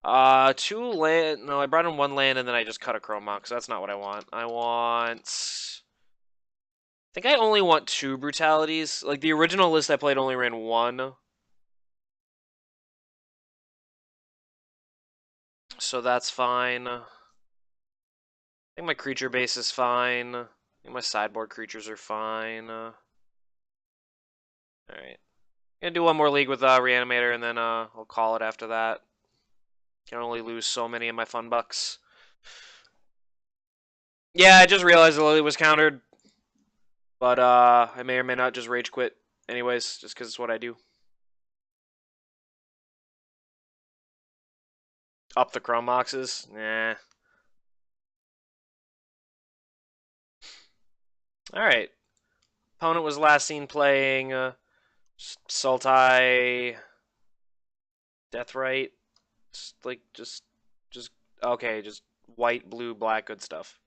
2 land. No, I brought in 1 land and then I just cut a Chrome Mox. So that's not what I want. I want. I think I only want 2 brutalities. Like the original list I played only ran 1. So that's fine. I think my creature base is fine. I think my sideboard creatures are fine. Alright. Gonna do 1 more league with Reanimator and then I'll call it after that. Can only lose so many of my fun bucks. Yeah, I just realized the Lily was countered. But I may or may not just rage quit anyways, just because it's what I do. Up the Chrome Moxes? Nah. Alright. Opponent was last seen playing Sultai Deathrite. Just okay, just white, blue, black, good stuff.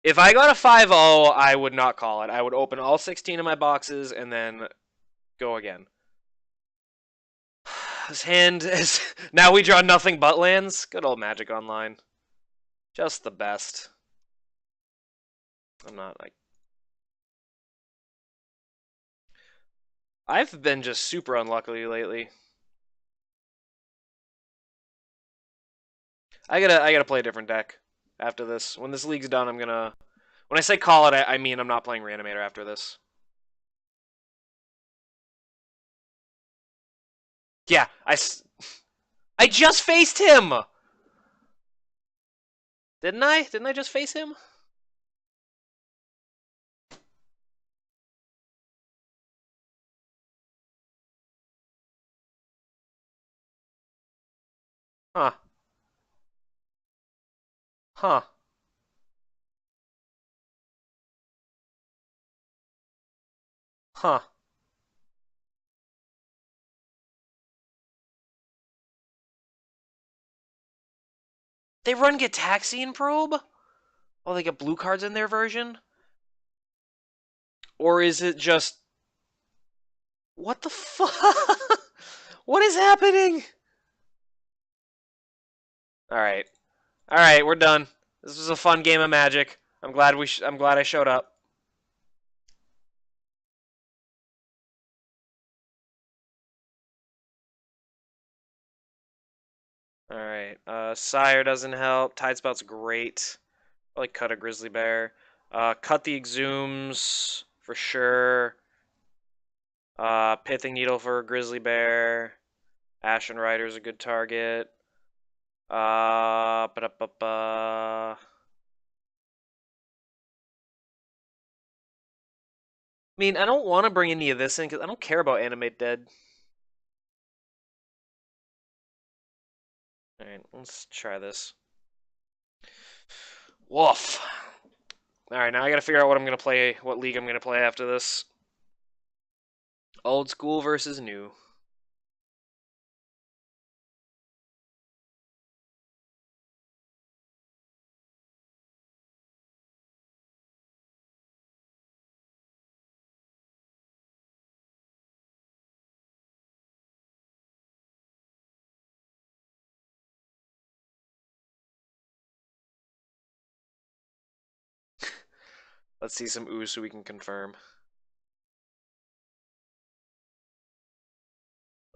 If I got a 5-0, I would not call it. I would open all 16 of my boxes and then go again. His hand is... Now we draw nothing but lands? Good old Magic Online. Just the best. I'm not, like... I've been just super unlucky lately. I gotta play a different deck after this. When this league's done, I'm gonna... When I say call it, I mean I'm not playing Reanimator after this. Yeah, I just faced him! Didn't I? Didn't I just face him? Huh. Huh. Huh. They run Gitaxian Probe? Oh, they get blue cards in their version? Or is it just... What the fuck? What is happening? Alright. Alright, we're done. This was a fun game of Magic. I'm glad I showed up. Alright. Sire doesn't help. Tidespout's great. Probably cut a Grizzly Bear. Cut the Exhumes for sure. Pithing Needle for a Grizzly Bear. Ashen Rider is a good target. Ba-da-ba-ba. I mean, I don't want to bring any of this in because I don't care about Animate Dead. Alright, let's try this. Woof. Alright, now I gotta figure out what I'm gonna play, what league I'm gonna play after this. Old school versus new. Let's see some ooze so we can confirm.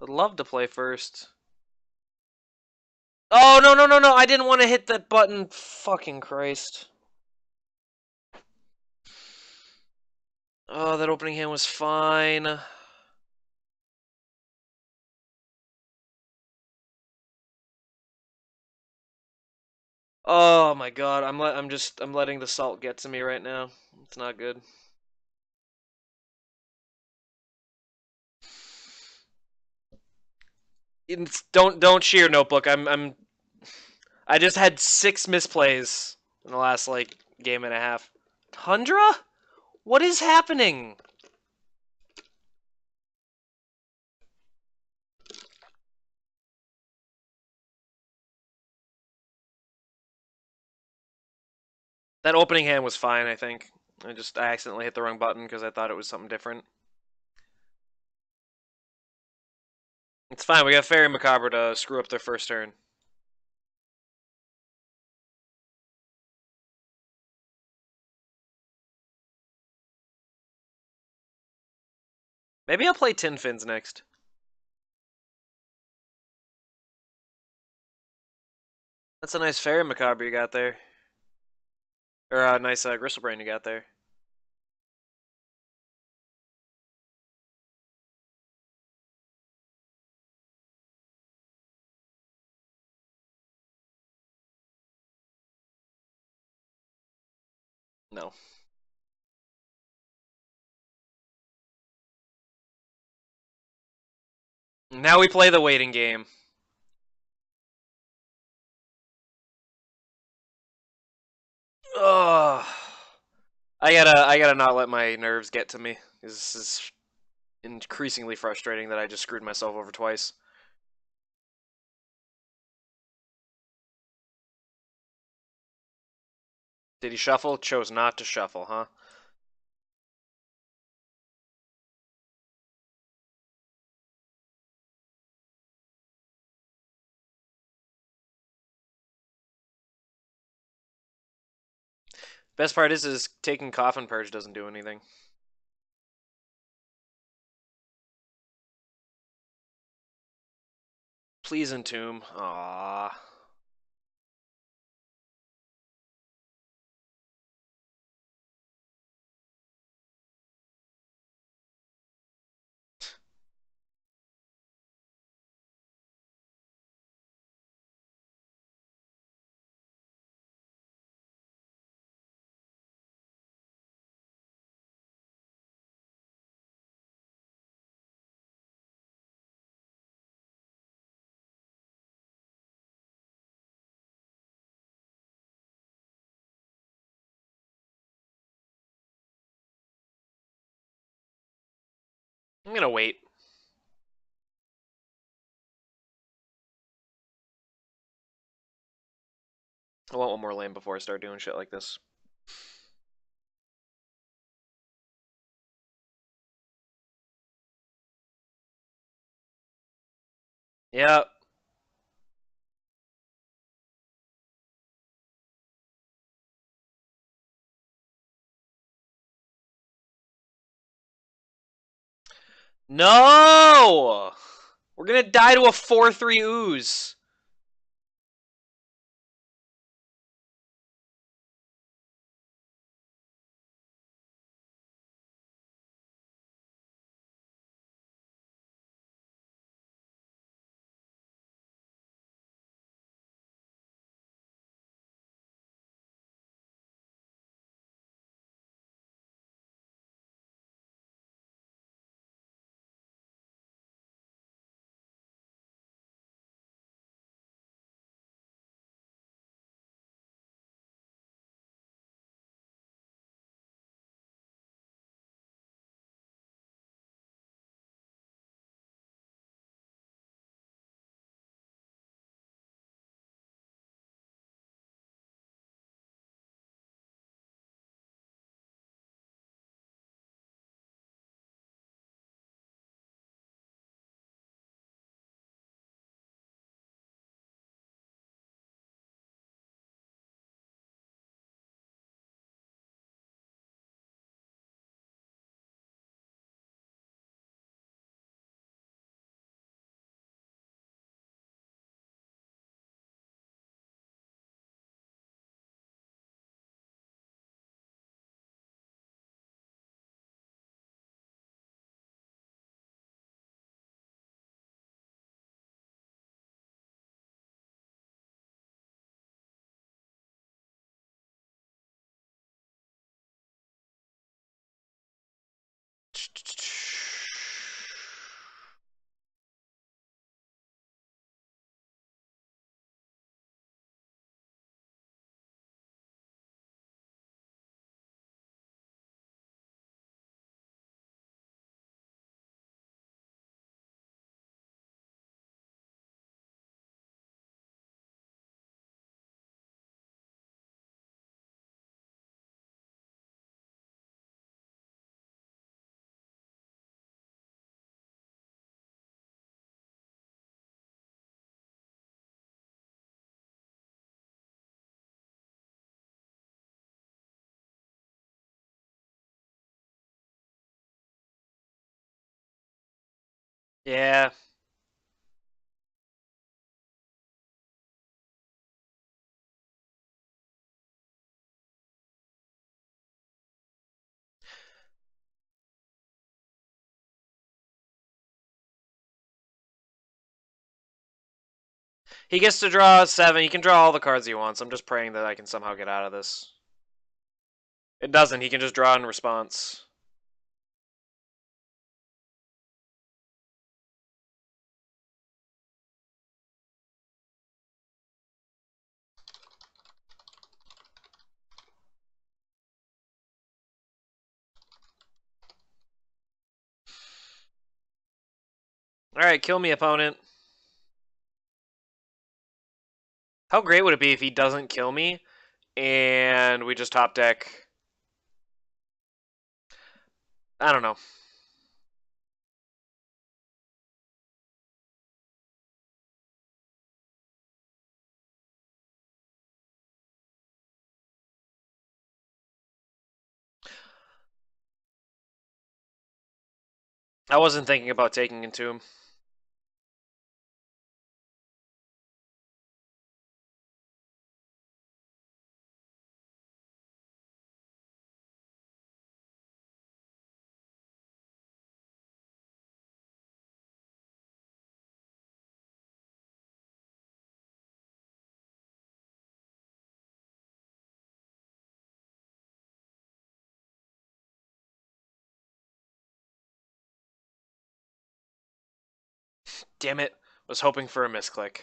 I'd love to play first. Oh, no, no, no, no. I didn't want to hit that button. Fucking Christ. Oh, that opening hand was fine. Oh my god, I'm letting the salt get to me right now. It's not good. Don't shear, Notebook. I just had 6 misplays in the last like game and a half. Tundra? What is happening? That opening hand was fine, I think. I accidentally hit the wrong button because I thought it was something different. It's fine, we got Faerie Macabre to screw up their first turn. Maybe I'll play Tin Fins next. That's a nice Faerie Macabre you got there. Or a nice Griselbrand you got there. No. Now we play the waiting game. Ugh. I gotta not let my nerves get to me. This is increasingly frustrating that I just screwed myself over twice. Did he shuffle? Chose not to shuffle, huh? Best part is taking Coffin Purge doesn't do anything. Please Entomb. Aww. I'm gonna wait. I want one more lane before I start doing shit like this. Yeah. No! We're gonna die to a 4-3 ooze. Yeah. He gets to draw 7. He can draw all the cards he wants. I'm just praying that I can somehow get out of this. It doesn't. He can just draw in response. Alright, kill me, opponent. How great would it be if he doesn't kill me and we just top deck? I don't know. I wasn't thinking about taking Entomb. Damn it. Was hoping for a misclick.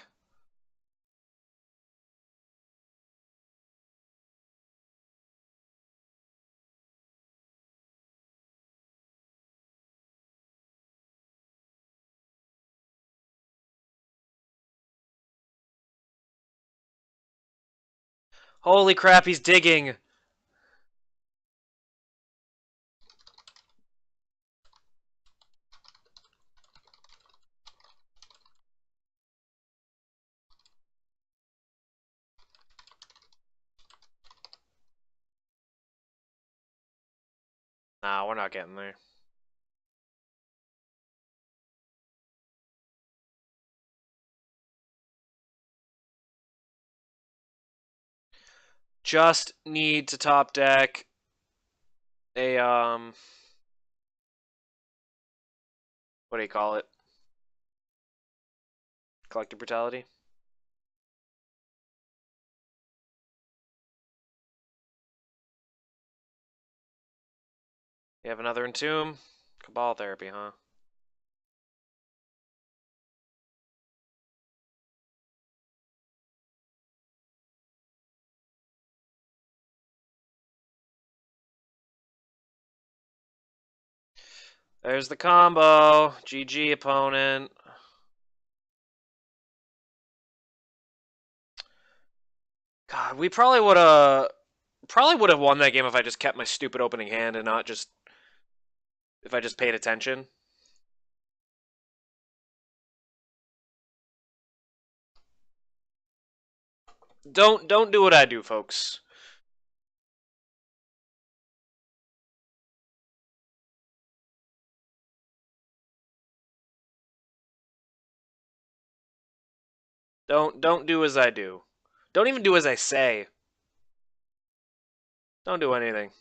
Holy crap, he's digging. Nah, we're not getting there. Just need to top deck a, what do you call it? Collective Brutality. You have another Entomb. Cabal Therapy, huh? There's the combo. GG, opponent. God, we probably would have won that game if I just kept my stupid opening hand and not just if I just paid attention. Don't do what I do, folks. Don't do as I do. Don't even do as I say. Don't do anything.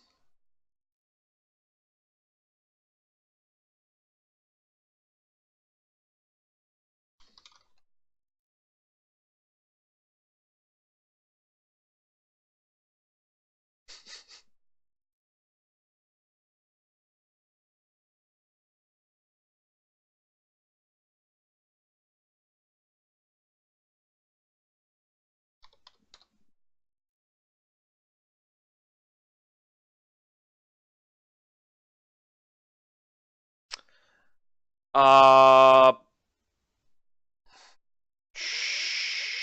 Uh, sure.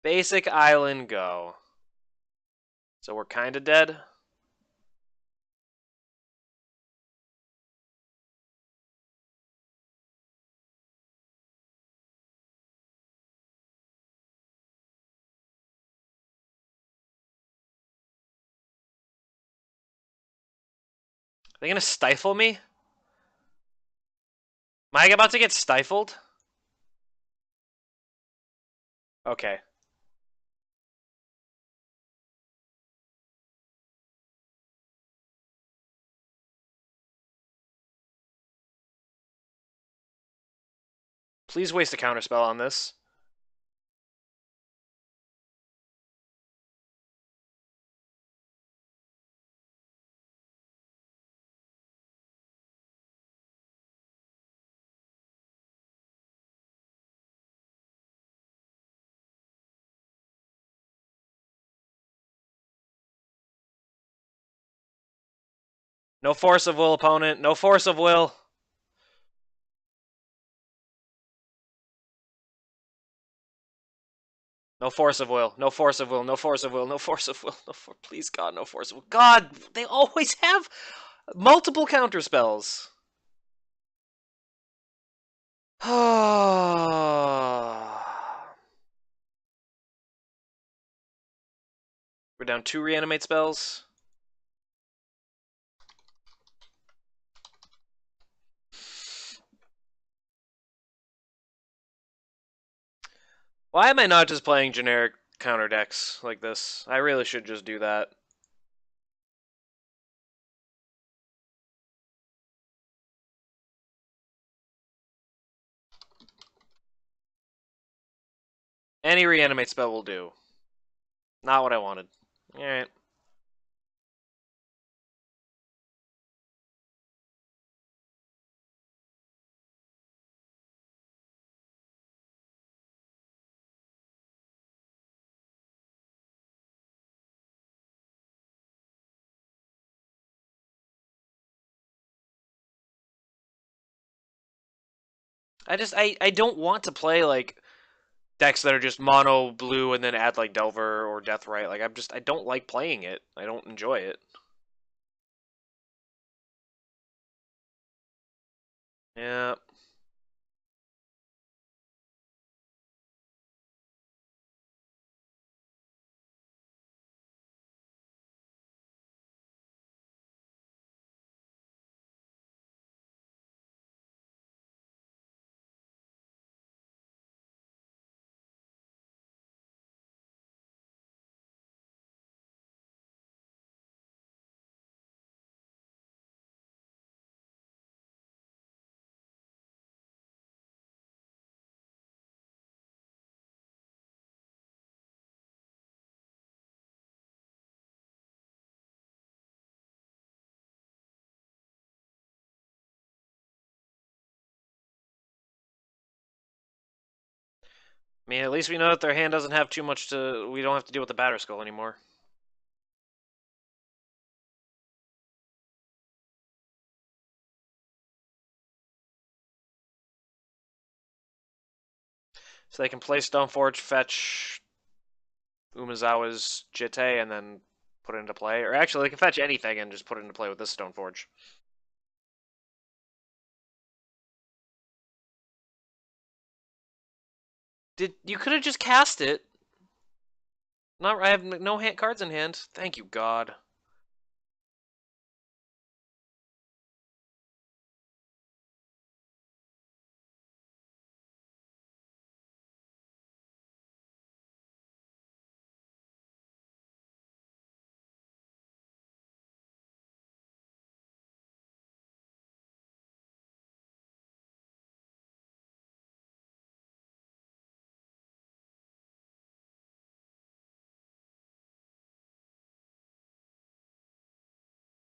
Basic island go. So we're kind of dead. they gonna stifle me? Am I about to get stifled? Okay. Please waste a counterspell on this. No force of will, opponent. No force of will. No force of will. No force of will. No force of will. No force of will. No for please God, no force of will. God, they always have multiple counterspells. We're down 2 reanimate spells. Why am I not just playing generic counter decks like this? I really should just do that. Any reanimate spell will do. Not what I wanted. Alright. I don't want to play like decks that are just mono blue and then add like Delver or Deathrite. Like I don't like playing it. I don't enjoy it. Yeah. I mean, at least we know that their hand doesn't have too much to. We don't have to deal with the Batter Skull anymore. So they can play Stoneforge, fetch Umezawa's Jitte, and then put it into play. Or actually, they can fetch anything and just put it into play with this Stoneforge. You could have just cast it? Not. I have no cards in hand. Thank you, God.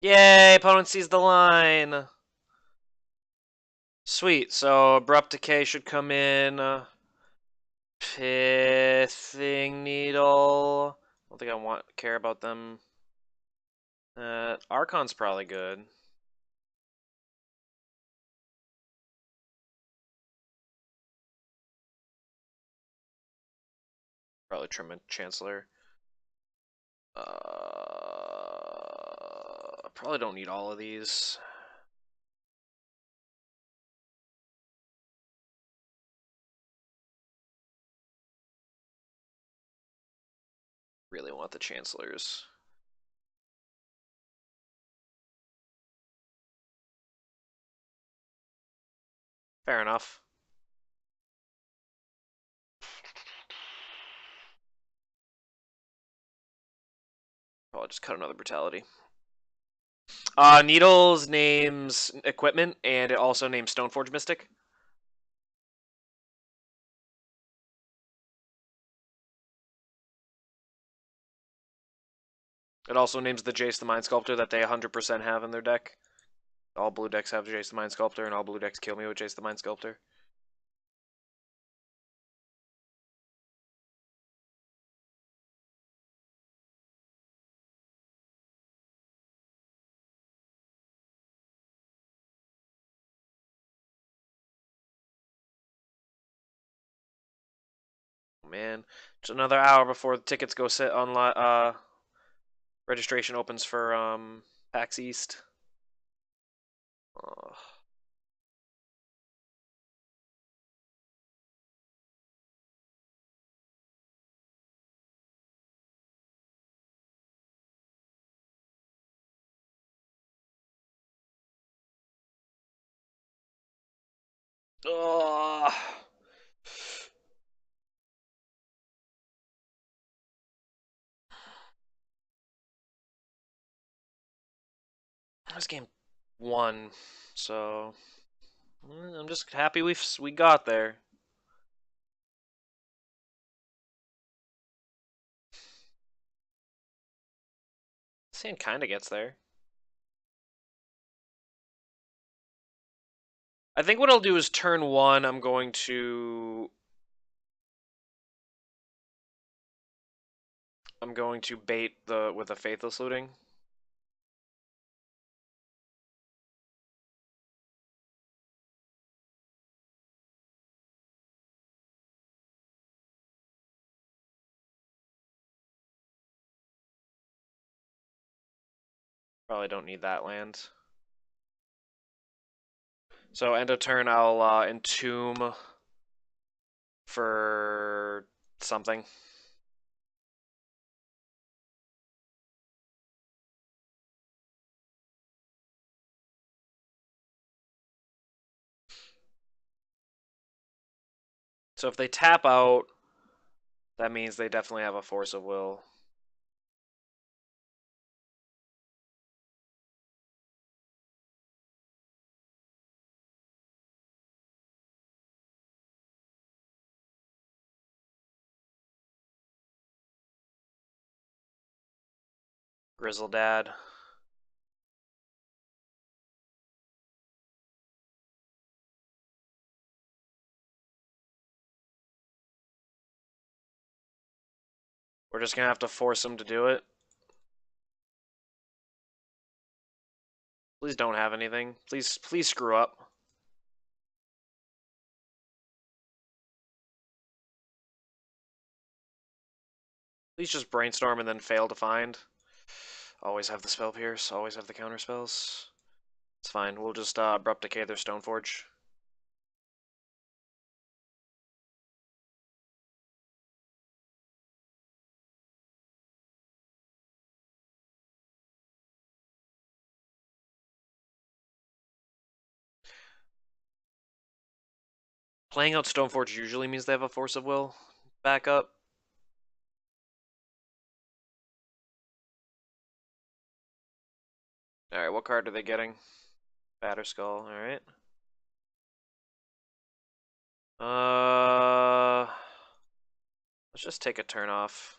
Yay! Opponent sees the line. Sweet. So Abrupt Decay should come in. Pithing Needle. I don't think I care about them. Archon's probably good. Probably trim a Chancellor. Probably don't need all of these. Really want the Chancellors. Fair enough. Oh, I'll just cut another Brutality. Needles names equipment, and it also names Stoneforge Mystic. It also names the Jace the Mind Sculptor that they 100% have in their deck. All blue decks have Jace the Mind Sculptor, and all blue decks kill me with Jace the Mind Sculptor. Man, just another hour before the tickets go sit on registration opens for PAX East. Oh. Oh. This game won, so I'm just happy we got there. This hand kind of gets there. I think what I'll do is turn one, I'm going to bait with a Faithless Looting. Probably don't need that land. So end of turn, I'll Entomb for something. So if they tap out, that means they definitely have a Force of Will. Griselbrand. We're just gonna have to force them to do it. Please don't have anything. Please screw up. Please just brainstorm and then fail to find. Always have the Spell Pierce, always have the counter spells. It's fine, we'll just Abrupt Decay their Stoneforge. Playing out Stoneforge usually means they have a Force of Will backup. Alright, what card are they getting? Batterskull, alright. Let's just take a turn off.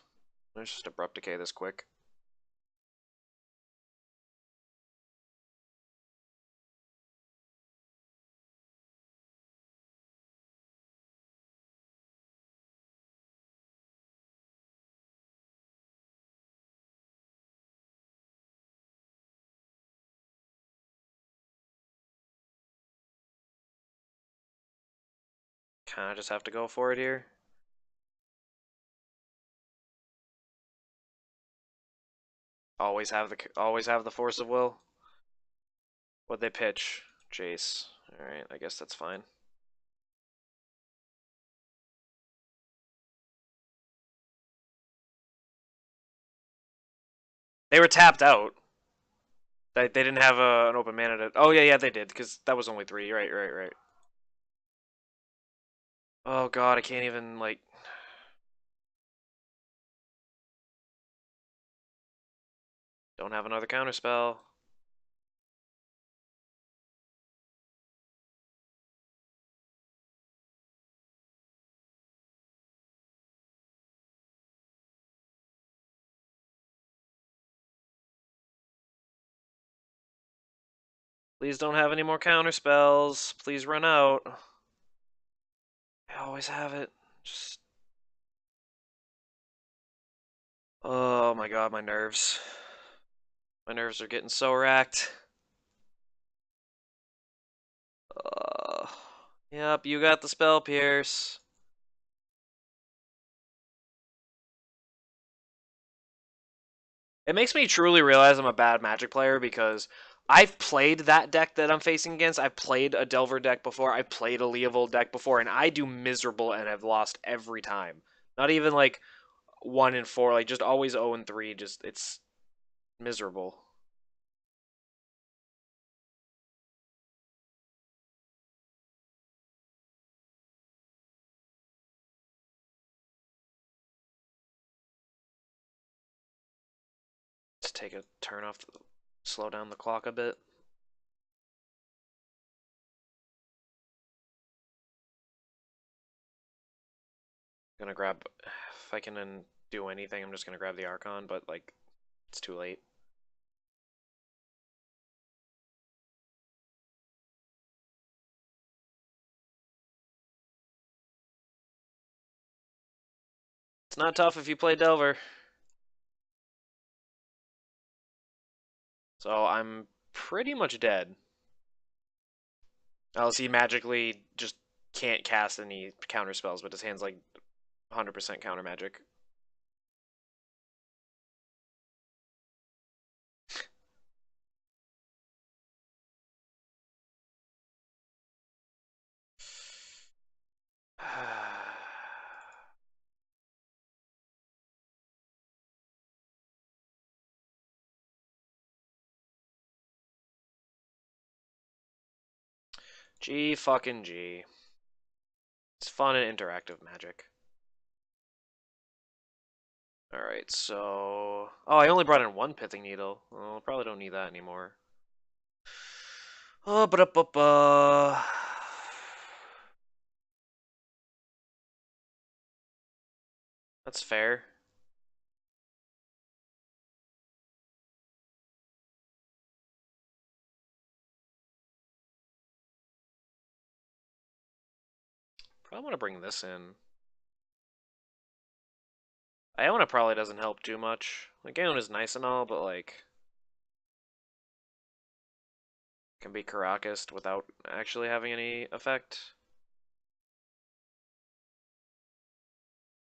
Let's just Abrupt Decay this quick. Kinda just have to go for it here. Always have the Force of Will. What'd they pitch? Jace. Alright, I guess that's fine. They were tapped out. They didn't have an open mana to... Oh, yeah, they did, because that was only 3. Right. Oh god, I can't even, like... Don't have another counterspell. Please don't have any more counterspells. Please run out. I always have it. Just... Oh my god, my nerves. My nerves are getting so racked. Uh, yep, you got the spell pierce. It makes me truly realize I'm a bad Magic player because I've played that deck that I'm facing against. I've played a Delver deck before. I've played a Leovold deck before, and I do miserable and have lost every time. Not even like 1-4, like just always 0-3. Just it's miserable. Let's take a turn off, slow down the clock a bit. Gonna grab, if I can do anything, I'm just gonna grab the Archon, but like it's too late. It's not tough if you play Delver. So I'm pretty much dead. Unless he magically just can't cast any counter spells, but his hand's like 100% counter magic. G fucking G. It's fun and interactive magic. Alright, so... Oh, I only brought in one Pithing Needle. Well, probably don't need that anymore. Oh, but That's fair. Probably want to bring this in. Iona probably doesn't help too much. Like, Iona's nice and all, but like... Can be Karakist without actually having any effect.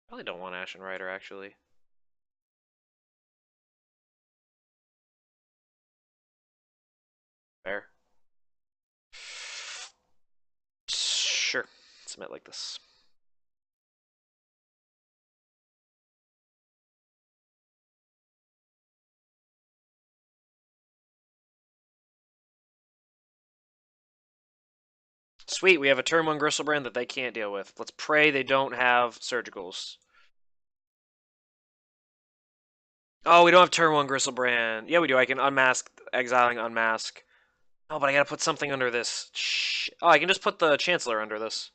Probably don't want Ashen Rider, actually. Fair. Sure. Submit like this. Sweet, we have a turn 1 Griselbrand that they can't deal with. Let's pray they don't have Surgicals. Oh, we don't have turn 1 Griselbrand. Yeah, we do. I can unmask, exiling, unmask. Oh, but I gotta put something under this. Oh, I can just put the Chancellor under this.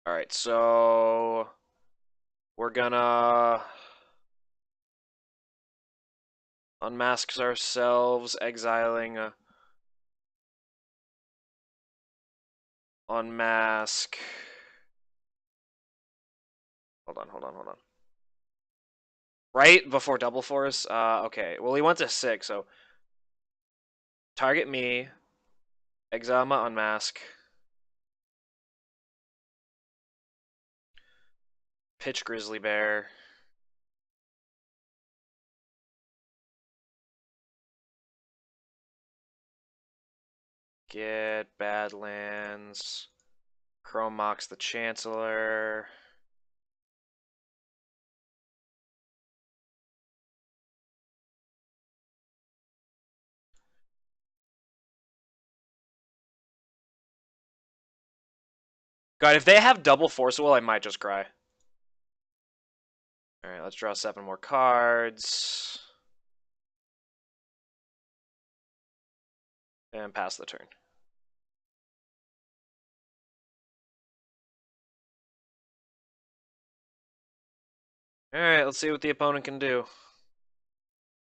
Alright, so... We're gonna... Unmask ourselves, exiling... Unmask... Hold on. Right before Double Force? Okay. Well, he went to 6, so... Target me. Exile my Unmask. Pitch Grizzly Bear. Get Badlands. Chrome Mox the Chancellor. God, if they have double Force Will, I might just cry. Alright, let's draw 7 more cards. And pass the turn. Alright, let's see what the opponent can do.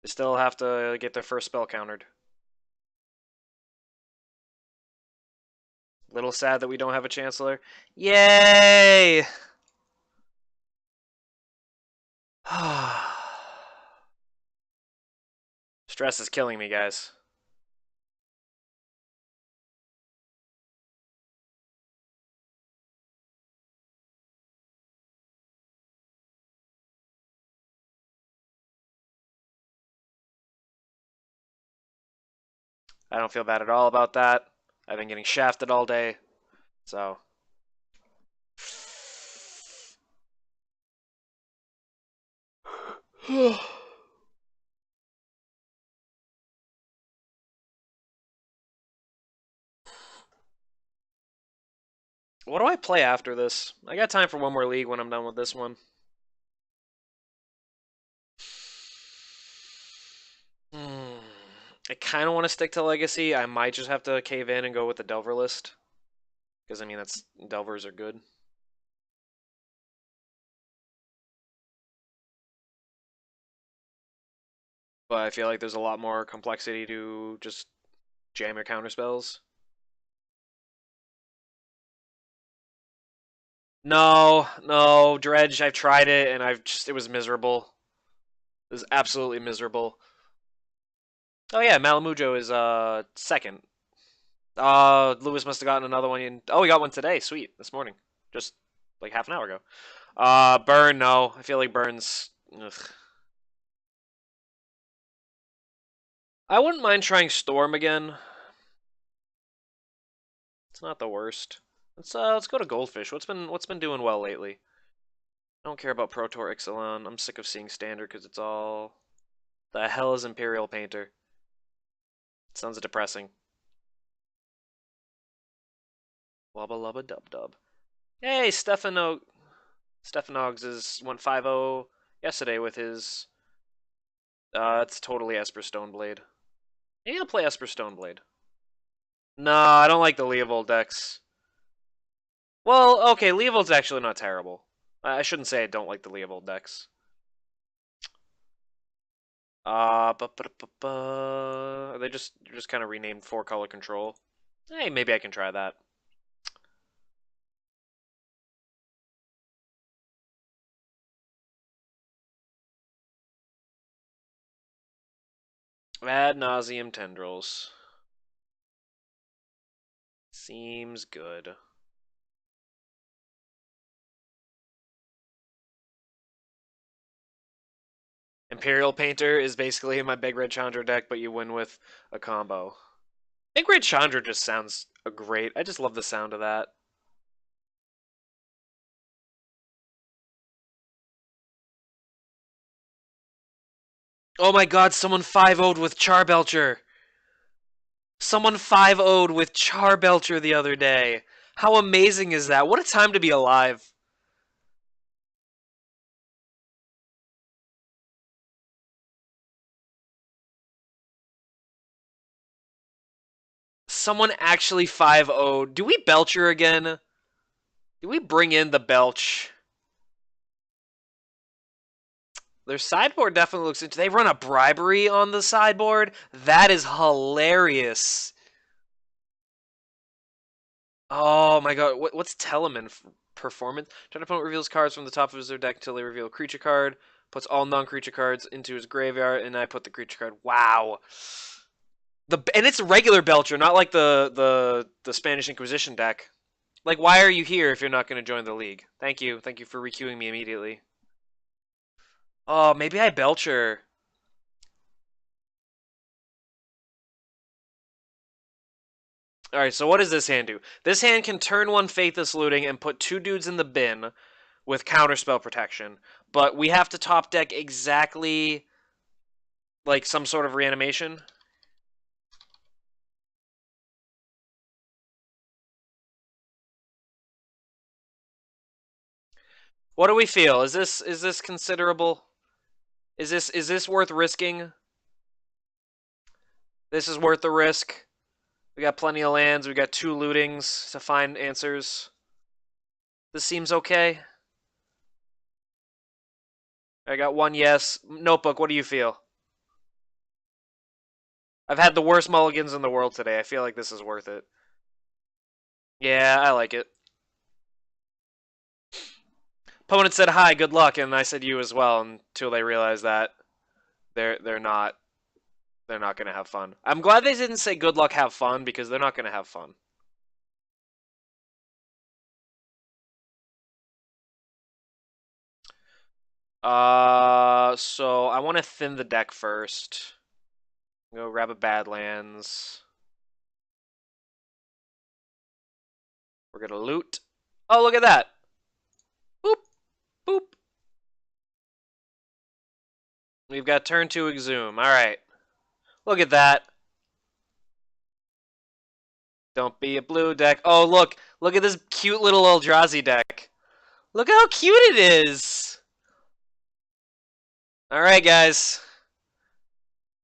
They still have to get their first spell countered. Little sad that we don't have a Chancellor. Yay! Stress is killing me, guys. I don't feel bad at all about that. I've been getting shafted all day, so... What do I play after this? I got time for one more league when I'm done with this one. I kind of want to stick to Legacy. I might just have to cave in and go with the Delver list. Because, I mean, Delvers are good. But I feel like there's a lot more complexity to just jam your counterspells. No, Dredge, I've tried it and it was miserable. It was absolutely miserable. Oh yeah, Malamujo is second. Lewis must have gotten another one in. Oh, he got one today. Sweet, this morning. Just like half an hour ago. Burn, no. I feel like Burn's ugh. I wouldn't mind trying Storm again. It's not the worst. Let's go to Goldfish. What's been doing well lately? I don't care about Protor Ixalan. I'm sick of seeing Standard because it's all... The hell is Imperial Painter? It sounds depressing. Wubba lubba dub dub. Hey, Stephanogs went 5-0 yesterday with his... it's totally Esper Stoneblade. You gonna play Esper Stoneblade? No, I don't like the Leovold decks. Well, okay, Leovold's actually not terrible. I shouldn't say I don't like the Leovold decks. Are they just kind of renamed 4-color control? Hey, maybe I can try that. Ad nauseum tendrils. Seems good. Imperial Painter is basically my Big Red Chandra deck, but you win with a combo. Big Red Chandra just sounds great. I just love the sound of that. Oh my god, someone 5-0'd with Charbelcher. Someone 5-0'd with Charbelcher the other day. How amazing is that? What a time to be alive. Someone actually 5-0'd. Do we Belcher again? Do we bring in the Belch? Their sideboard definitely looks into. They run a bribery on the sideboard. That is hilarious. Oh my god, what's Telemann performance? Turn opponent reveals cards from the top of their deck until they reveal a creature card. Puts all non-creature cards into his graveyard, and I put the creature card. Wow. And it's a regular Belcher, not like the Spanish Inquisition deck. Like, why are you here if you're not going to join the league? Thank you for requeuing me immediately. Oh, maybe I Belcher. Alright, so what does this hand do? This hand can turn one Faithless Looting and put 2 dudes in the bin with counterspell protection. But we have to top deck exactly like some sort of reanimation. What do we feel? Is this considerable? Is this worth risking? This is worth the risk. We got plenty of lands. We got 2 lootings to find answers. This seems okay. I got 1 yes. Notebook, what do you feel? I've had the worst mulligans in the world today. I feel like this is worth it. Yeah, I like it. Opponent said hi, good luck, and I said you as well until they realized that they're not gonna have fun. I'm glad they didn't say good luck, have fun, because they're not gonna have fun. So I want to thin the deck first. Go grab a Badlands. We're gonna loot. Oh, look at that! Boop, boop. We've got turn 2 Exhume. All right. Look at that. Don't be a blue deck. Oh, look. Look at this cute little Eldrazi deck. Look how cute it is. All right, guys.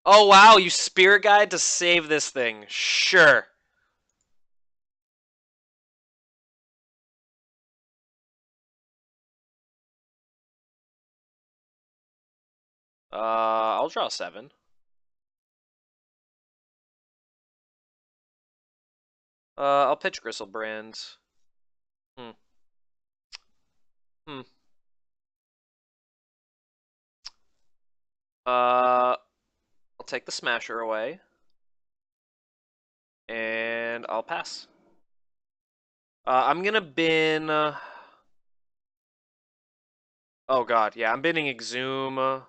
Oh, wow. You Spirit Guide to save this thing. Sure. I'll draw 7. I'll pitch Griselbrand. Hmm. Hmm. I'll take the Smasher away. And I'll pass. I'm gonna bin... oh god, yeah, I'm binning Exhume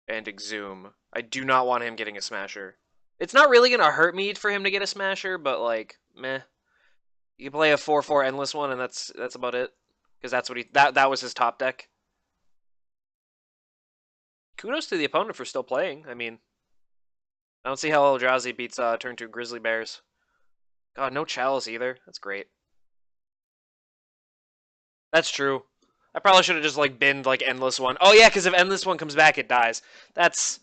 and Exhume. I do not want him getting a Smasher. It's not really gonna hurt me for him to get a Smasher, but like, meh. You can play a 4/4 endless one, and that's about it. Because that's what that was his top deck. Kudos to the opponent for still playing. I mean, I don't see how Eldrazi beats turn 2 Grizzly Bears. God, no Chalice either. That's great. That's true. I probably should have just like binned like endless one. Oh yeah, because if endless one comes back, it dies. That's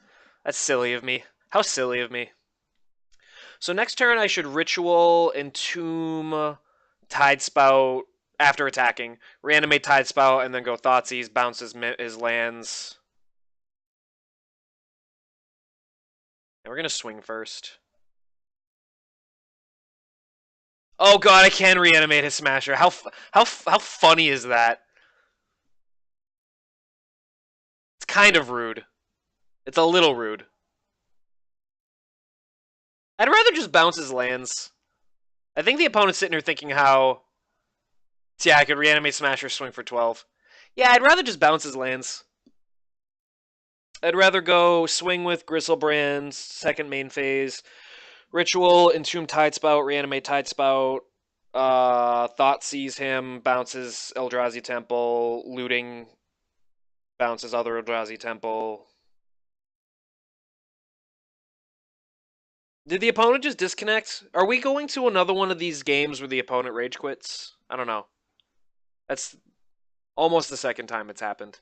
silly of me. How silly of me. So next turn I should Ritual, Entomb, Tidespout after attacking, Reanimate Tidespout, and then go Thoughtseize, bounce his lands. And we're gonna swing first. Oh god, I can reanimate his Smasher. How funny is that? It's kind of rude. It's a little rude. I'd rather just bounce his lands. I think the opponent's sitting here thinking how... yeah, I could reanimate Smasher, swing for 12. Yeah, I'd rather just bounce his lands. I'd rather go swing with Griselbrand, second main phase, Ritual, Entomb Tidespout, Reanimate Tidespout, Thoughtseize him, bounces Eldrazi Temple, Looting, bounces other Eldrazi Temple. Did the opponent just disconnect? Are we going to another one of these games where the opponent rage quits? I don't know. That's almost the second time it's happened.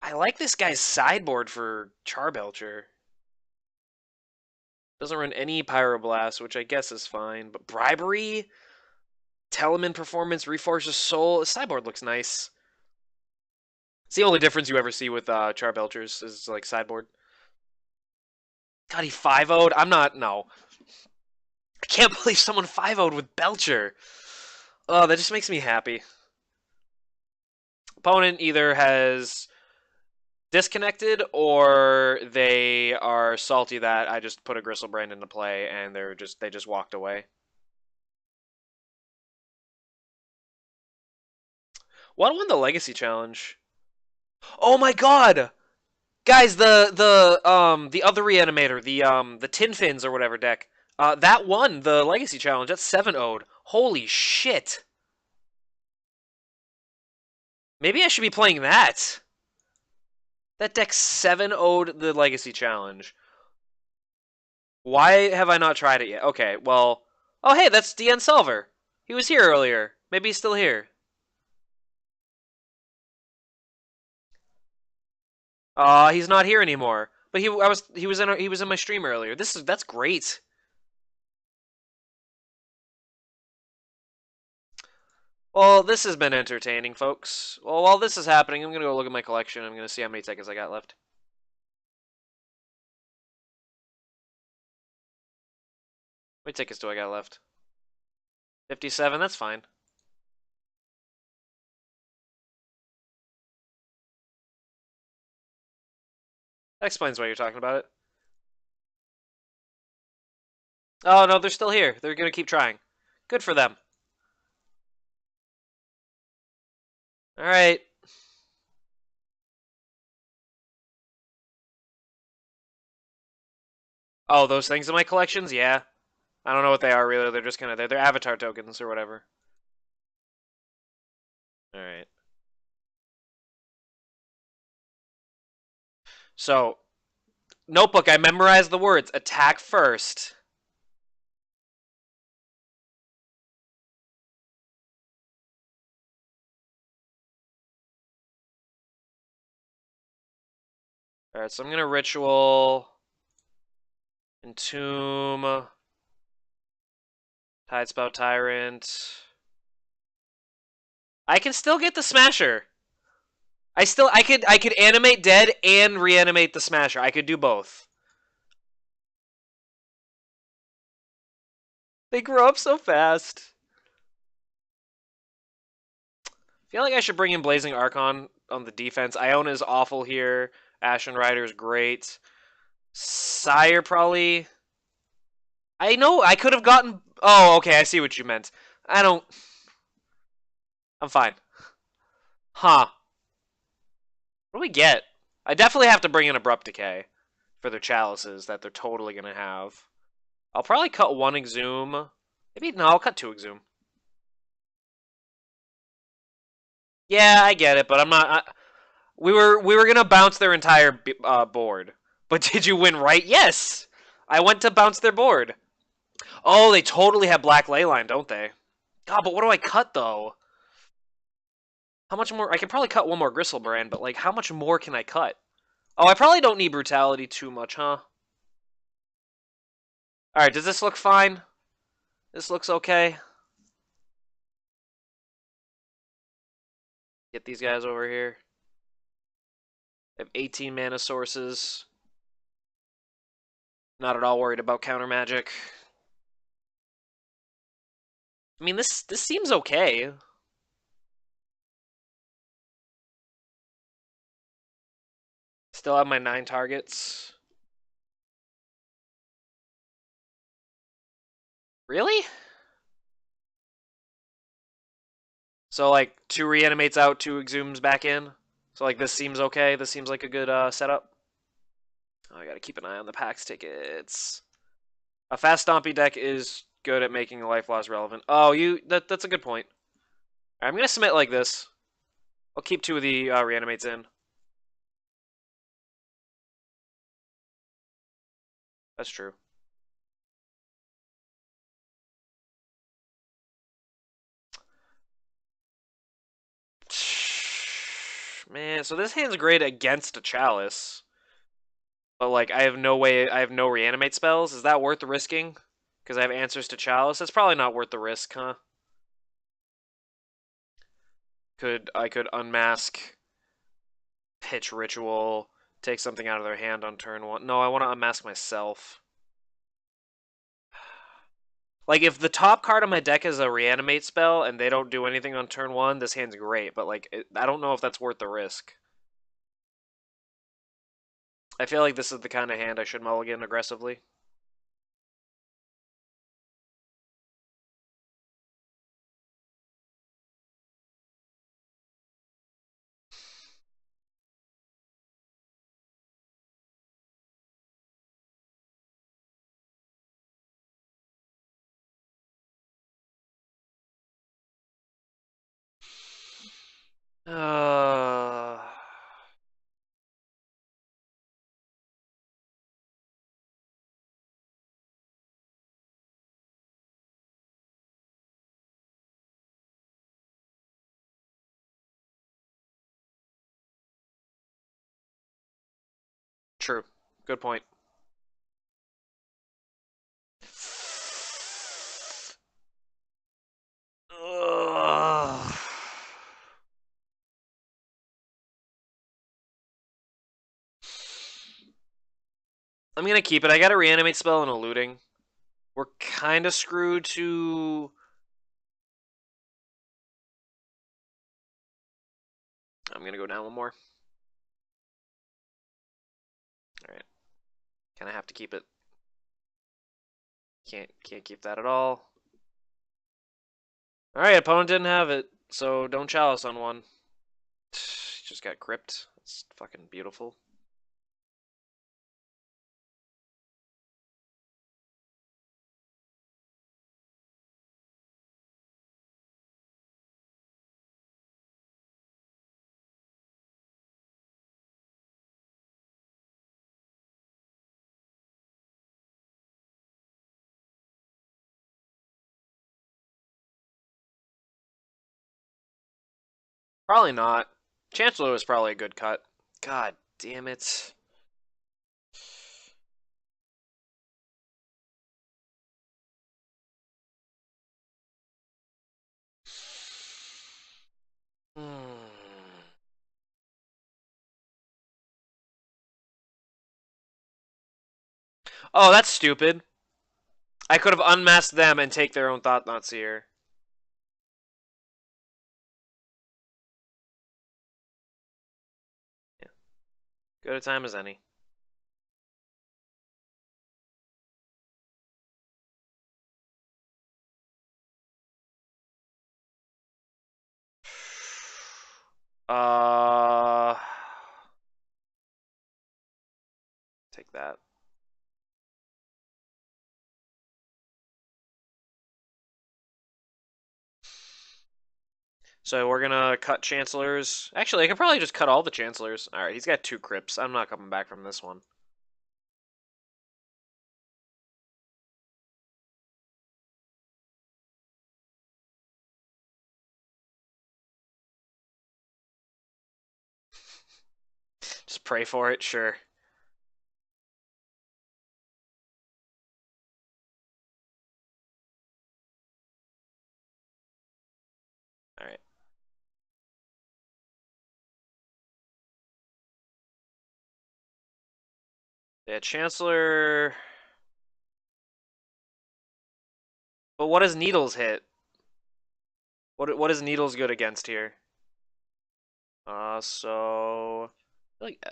I like this guy's sideboard for Charbelcher. Doesn't run any Pyroblast, which I guess is fine. But Bribery, Telemann Performance, Reforges Soul. The sideboard looks nice. It's the only difference you ever see with Charbelchers is like sideboard. God, he 5-0'd? I'm not, no. I can't believe someone 5-0'd with Belcher. Oh, that just makes me happy. Opponent either has disconnected or they are salty that I just put a Griselbrand into play and they just walked away. What won the Legacy Challenge? Oh my god! Guys, the other Reanimator, the Tin Fins or whatever deck, that won the Legacy Challenge. That's 7-0'd. Holy shit! Maybe I should be playing that. That deck 7-0'd the Legacy Challenge. Why have I not tried it yet? Okay, well... oh, hey, that's DN Solver. He was here earlier. Maybe he's still here. He's not here anymore. But he was in my stream earlier. That's great. Well, this has been entertaining, folks. Well, while this is happening, I'm gonna go look at my collection. I'm gonna see how many tickets I got left. How many tickets do I got left? 57. That's fine. That explains why you're talking about it. Oh no, they're still here. They're gonna keep trying. Good for them. All right. Oh, those things in my collections? Yeah. I don't know what they are really. They're just kind of they're avatar tokens or whatever. All right. So, notebook, I memorized the words. Attack first. All right, so I'm gonna ritual, entomb, Tidespout Tyrant. I can still get the Smasher. I could animate dead and reanimate the Smasher. I could do both. They grow up so fast. I feel like I should bring in Blazing Archon on the defense. Iona is awful here. Ashen Rider is great. Sire probably. I know I could have gotten. Oh, okay. I see what you meant. I don't. I'm fine. Huh. What do we get? I definitely have to bring in Abrupt Decay for their chalices that they're totally gonna have. I'll probably cut one Exhume. Maybe no. I'll cut two Exhume. Yeah, I get it, but I'm not. We were gonna bounce their entire board, but did you win right? Yes, I went to bounce their board. Oh, they totally have Black Leyline, don't they? God, but what do I cut though? How much more? I can probably cut one more Griselbrand, but like, how much more can I cut? Oh, I probably don't need Brutality too much, huh? All right, does this look fine? This looks okay. Get these guys over here. I have 18 mana sources. Not at all worried about counter magic. I mean, this seems okay. Still have my 9 targets. Really? So like 2 reanimates out, 2 exhumes back in. So like this seems okay. This seems like a good setup. Oh, I gotta keep an eye on the PAX tickets. A fast stompy deck is good at making life loss relevant. Oh, that's a good point. Right, I'm gonna submit like this. I'll keep 2 of the reanimates in. That's true. Man, so this hand's great against a chalice. But like I have no way I have no reanimate spells. Is that worth the risking? Because I have answers to chalice? That's probably not worth the risk, huh? I could unmask, pitch ritual, take something out of their hand on turn 1. No, I want to unmask myself. Like, if the top card on my deck is a reanimate spell and they don't do anything on turn 1, this hand's great, but like, I don't know if that's worth the risk. I feel like this is the kind of hand I should mulligan aggressively. Uh... True. Good point. Ugh. I'm gonna keep it. I got a reanimate spell and a looting. We're kind of screwed to... I'm gonna go down one more. Alright. Kind of have to keep it. Can't keep that at all. Alright, opponent didn't have it, so don't chalice on one. Just got crypt. It's fucking beautiful. Probably not. Chancellor was probably a good cut. God damn it. Oh, that's stupid. I could have unmasked them and take their own Thoughtseize. Yeah. Good a time as any. Uh, take that. So we're gonna cut Chancellors. Actually, I could probably just cut all the Chancellors. Alright, he's got 2 crypts. I'm not coming back from this one. Just pray for it, sure. Alright. Yeah, Chancellor... But what does Needles hit? What is Needles good against here? So... I feel like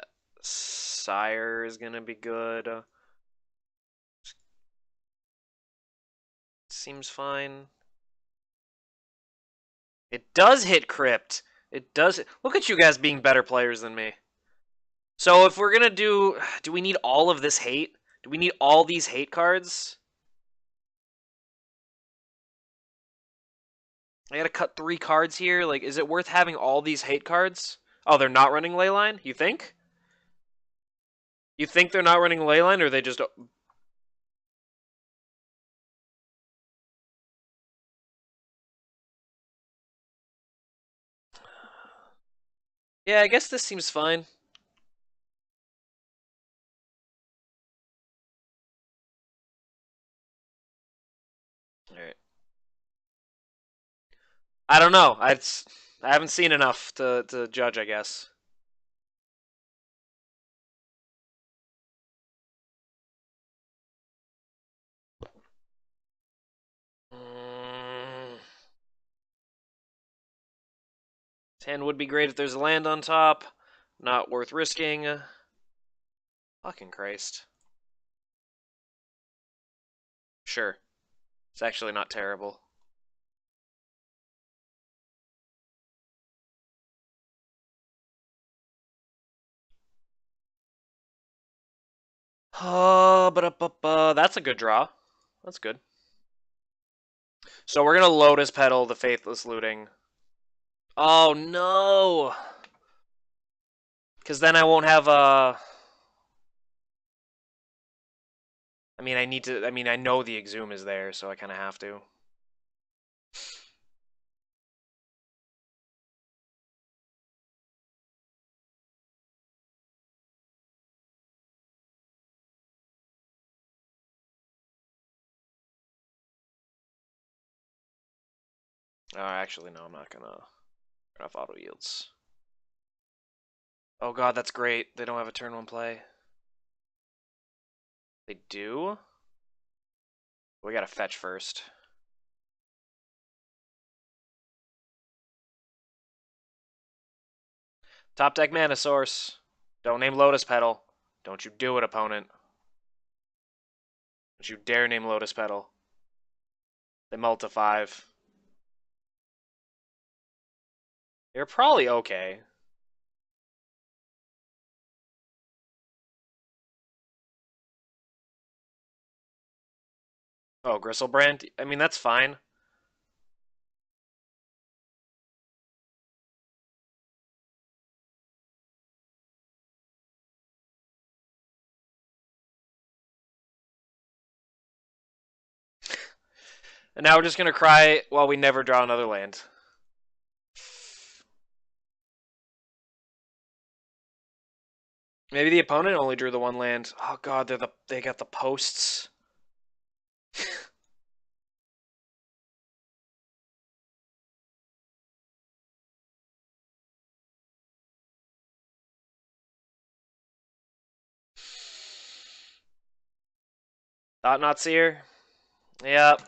Sire is gonna be good. Seems fine. It does hit crypt. It does. Look at you guys being better players than me. So if we're gonna do we need all of this hate? Do we need all these hate cards? I gotta cut 3 cards here. Like, is it worth having all these hate cards? Oh, they're not running Leyline? You think? You think they're not running Leyline, or they just... Yeah, I guess this seems fine. Alright. I don't know. I haven't seen enough to judge, I guess. Mm. 10 would be great if there's a land on top. Not worth risking. Fucking Christ. Sure. It's actually not terrible. That's a good draw. That's good. So we're gonna Lotus Petal the Faithless Looting. Oh no! Because then I won't have I mean, I need to. I mean, I know the Exhume is there, so I kind of have to. Actually, no, I'm not gonna turn off auto yields. Oh god, that's great. They don't have a turn 1 play. They do? We gotta fetch first. Top deck mana source. Don't name Lotus Petal. Don't you do it, opponent. Don't you dare name Lotus Petal. They mull to 5. They're probably okay. Oh, Griselbrand? I mean, that's fine. And now we're just gonna cry while we never draw another land. Maybe the opponent only drew the 1 land. Oh god, they got the posts. Thoughtseize? Yep.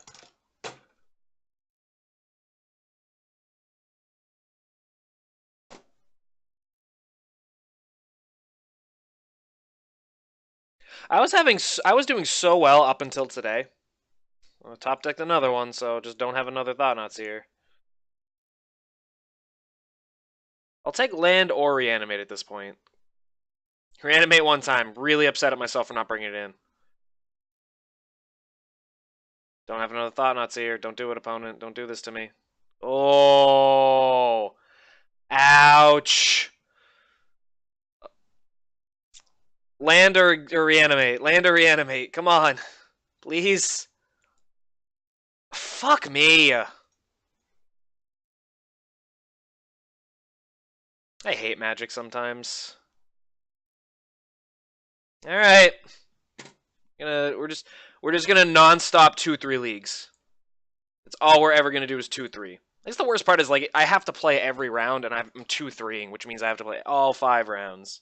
I was doing so well up until today. Well, top decked another one, so just don't have another Thoughtseize. I'll take land or reanimate at this point. Reanimate 1 time. Really upset at myself for not bringing it in. Don't have another Thoughtseize. Don't do it, opponent. Don't do this to me. Oh. Ouch. Land or reanimate. Land or reanimate. Come on. Please. Fuck me. I hate Magic sometimes. All right. We're just gonna non-stop 2-3 leagues. That's all we're ever gonna do is 2-3. I guess the worst part is like I have to play every round, and I'm 2-3ing, which means I have to play all 5 rounds.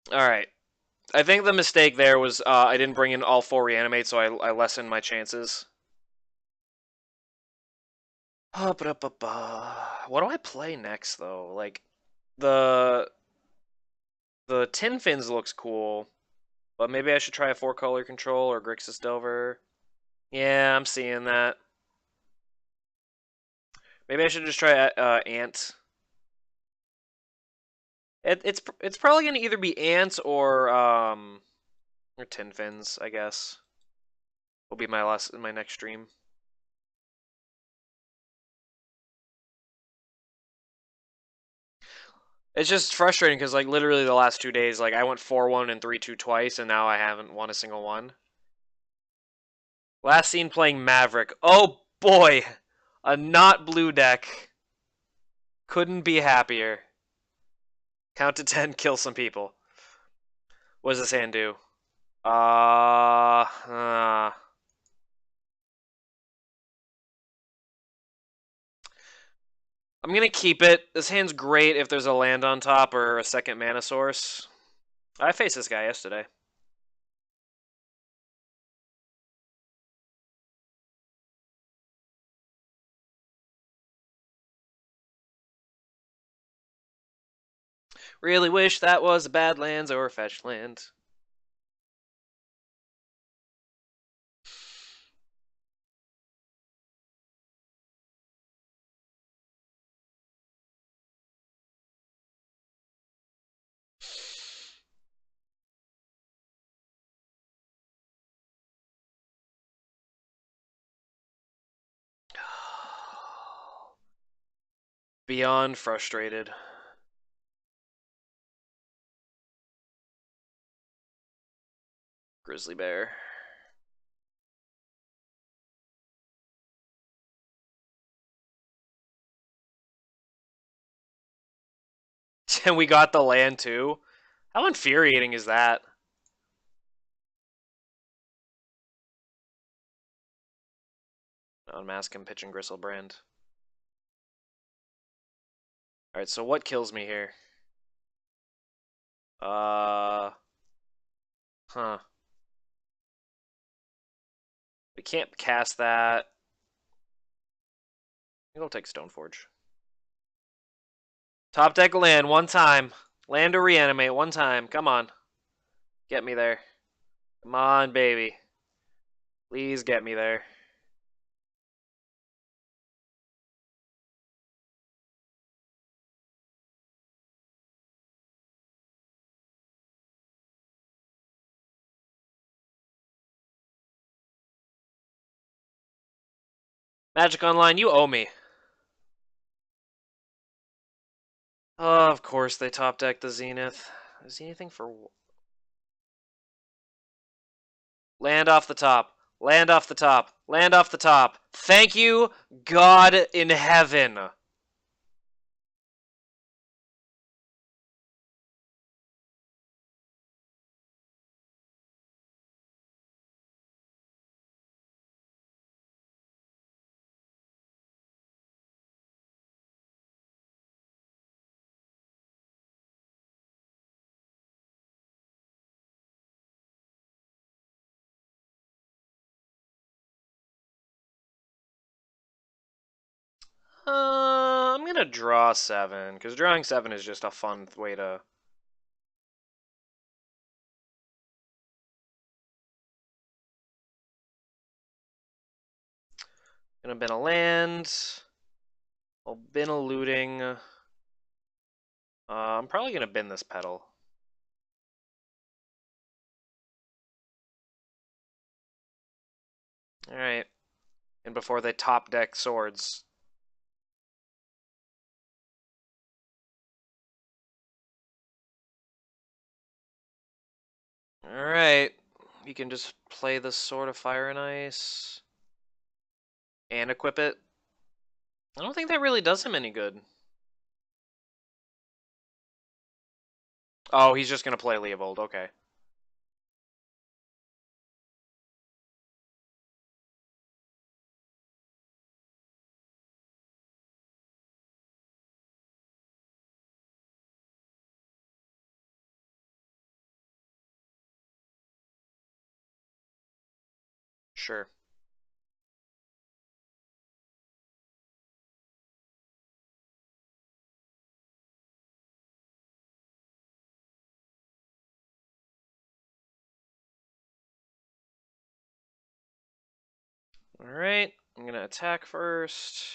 All right. I think the mistake there was I didn't bring in all 4 reanimate, so I lessened my chances. What do I play next though? Like the Tin Fins looks cool, but maybe I should try a 4-color control or Grixis Delver. Yeah, I'm seeing that. Maybe I should just try Ant. It's probably gonna either be Ant or Tin Fins, I guess. Will be my next stream. It's just frustrating because like literally the last 2 days, like I went 4-1 and 3-2 twice, and now I haven't won a single one. Last seen playing Maverick. Oh boy, a not blue deck. Couldn't be happier. Count to 10, kill some people. What does this hand do? I'm gonna keep it. This hand's great if there's a land on top or a second mana source. I faced this guy yesterday. Really wish that was a Badlands or a fetched land. Beyond frustrated. Grizzly Bear. And we got the land too? How infuriating is that? Unmask him, pitching Griselbrand. Alright, so what kills me here? Huh. We can't cast that. I think I'll take Stoneforge. Top deck land one time. Land or reanimate one time. Come on. Get me there. Come on, baby. Please get me there. Magic Online, you owe me. Oh, of course they top deck the Zenith. Is anything for... Land off the top. Land off the top. Land off the top. Thank you, God in heaven. I'm gonna draw 7, because drawing 7 is just a fun way to... Gonna bin a land. I'll bin a looting. I'm probably gonna bin this petal. Alright. And before they top deck swords. Alright. You can just play the Sword of Fire and Ice. And equip it. I don't think that really does him any good. Oh, he's just gonna play Leovold, okay. Sure. Alright, I'm gonna attack first.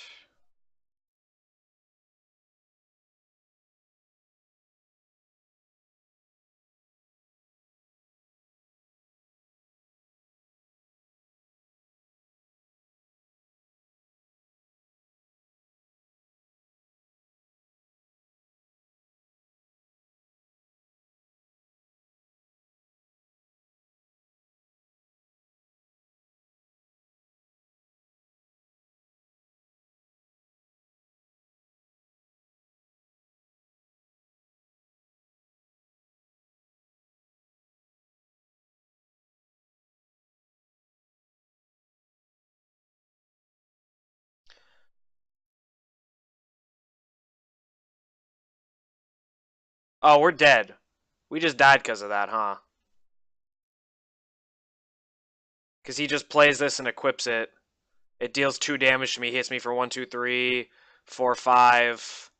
Oh, we're dead. We just died because of that, huh? Because he just plays this and equips it. It deals 2 damage to me, hits me for 1, 2, 3, 4, 5.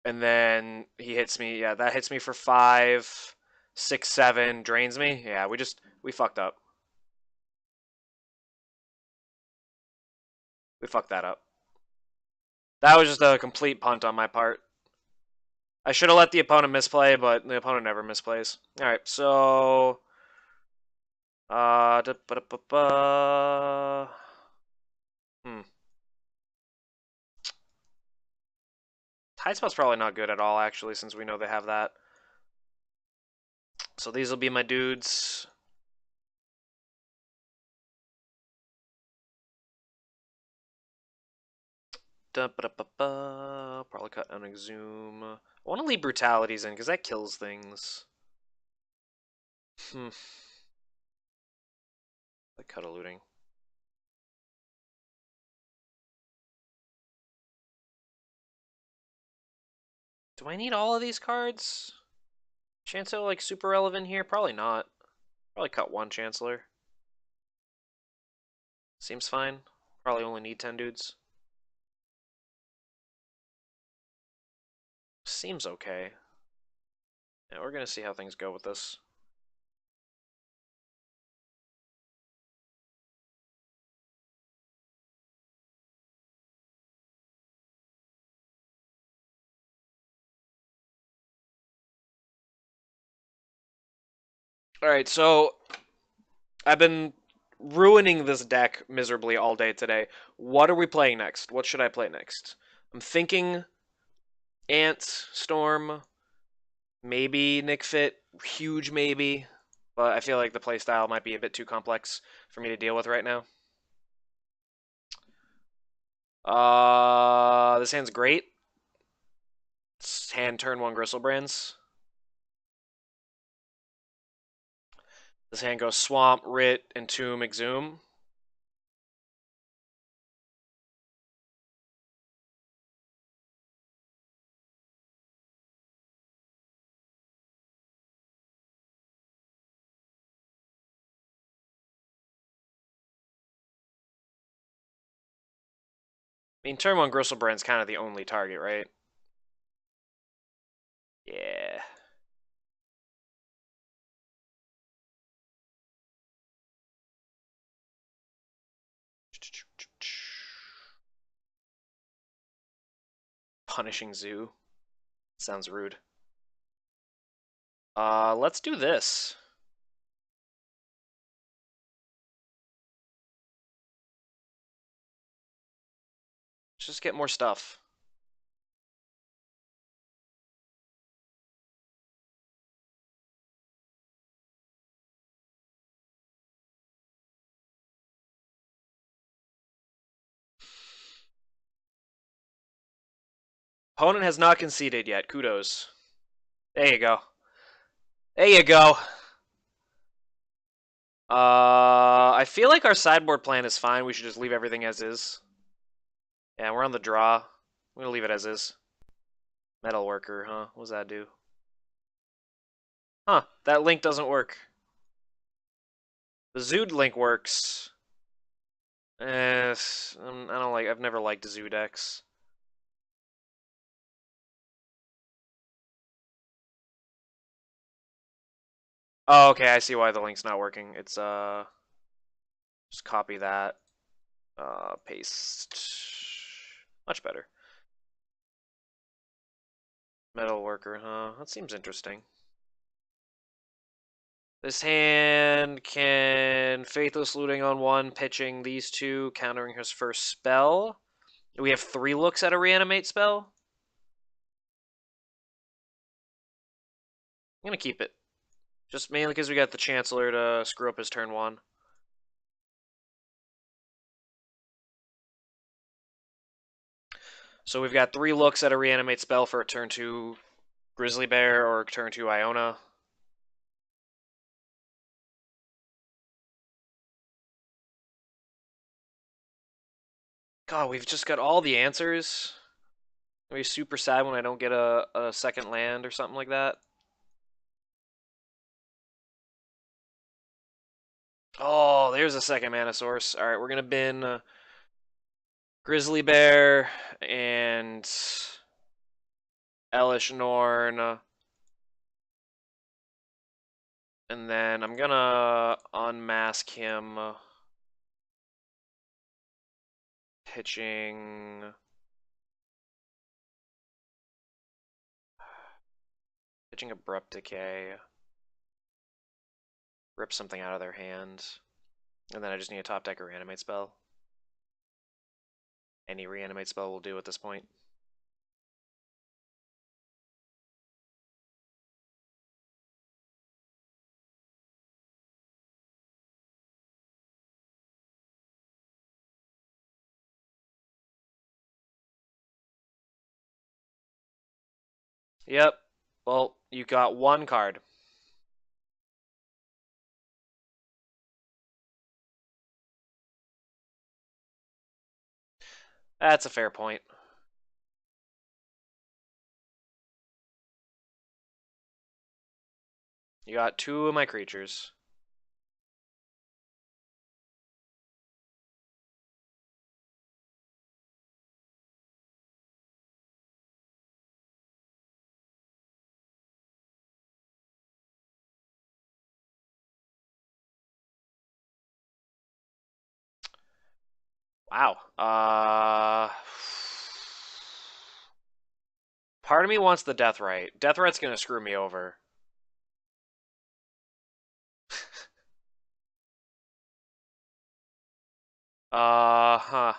And then he hits me, yeah, that hits me for 5, 6, 7, drains me. Yeah, we fucked up. We fucked that up. That was just a complete punt on my part. I should have let the opponent misplay, but the opponent never misplays. Alright, so... Da, ba, da, ba, ba. Tidespot's probably not good at all, actually, since we know they have that. So these will be my dudes. Da, ba, da, ba, ba. Probably cut an Exhume. I want to leave Brutalities in, because that kills things. I cut a looting. Do I need all of these cards? Chancellor, like, super relevant here? Probably not. Probably cut one Chancellor. Seems fine. Probably only need 10 dudes. Seems okay. Yeah, we're gonna see how things go with this. Alright, so I've been ruining this deck miserably all day today. What are we playing next? What should I play next? I'm thinking Ant, Storm, maybe Nick Fit, huge maybe, but I feel like the playstyle might be a bit too complex for me to deal with right now. This hand's great. This hand turn one Griselbrands. This hand goes Swamp, Writ, Entomb, Exhume. I mean, turn one Griselbrand's kind of the only target, right? Yeah. Punishing Zoo. Sounds rude. Let's do this. Let's just get more stuff. Opponent has not conceded yet. Kudos. There you go. There you go. I feel like our sideboard plan is fine. We should just leave everything as is. Yeah, we're on the draw. I'm gonna leave it as is. Metalworker, huh? What does that do? Huh, that link doesn't work. The Zood link works. I don't like, I've never liked Zoo decks. Oh, okay, I see why the link's not working. It's, just copy that. Paste. Much better. Metalworker, huh? That seems interesting. This hand can Faithless Looting on one, pitching these two, countering his first spell. We have 3 looks at a Reanimate spell. I'm gonna keep it. Just mainly because we got the Chancellor to screw up his turn 1. So we've got 3 looks at a Reanimate spell for a turn 2 Grizzly Bear or turn 2 Iona. God, we've just got all the answers. I'll be super sad when I don't get a second land or something like that. Oh, there's a second mana source. Alright, we're gonna bin Grizzly Bear and Elesh Norn. And then I'm gonna unmask him. Pitching Abrupt Decay. Rip something out of their hand. And then I just need a top deck or Reanimate spell. Any Reanimate spell will do at this point. Yep. Well, you got 1 card. That's a fair point. You got 2 of my creatures. Wow. Part of me wants the Deathrite. Deathrite's gonna screw me over. Huh.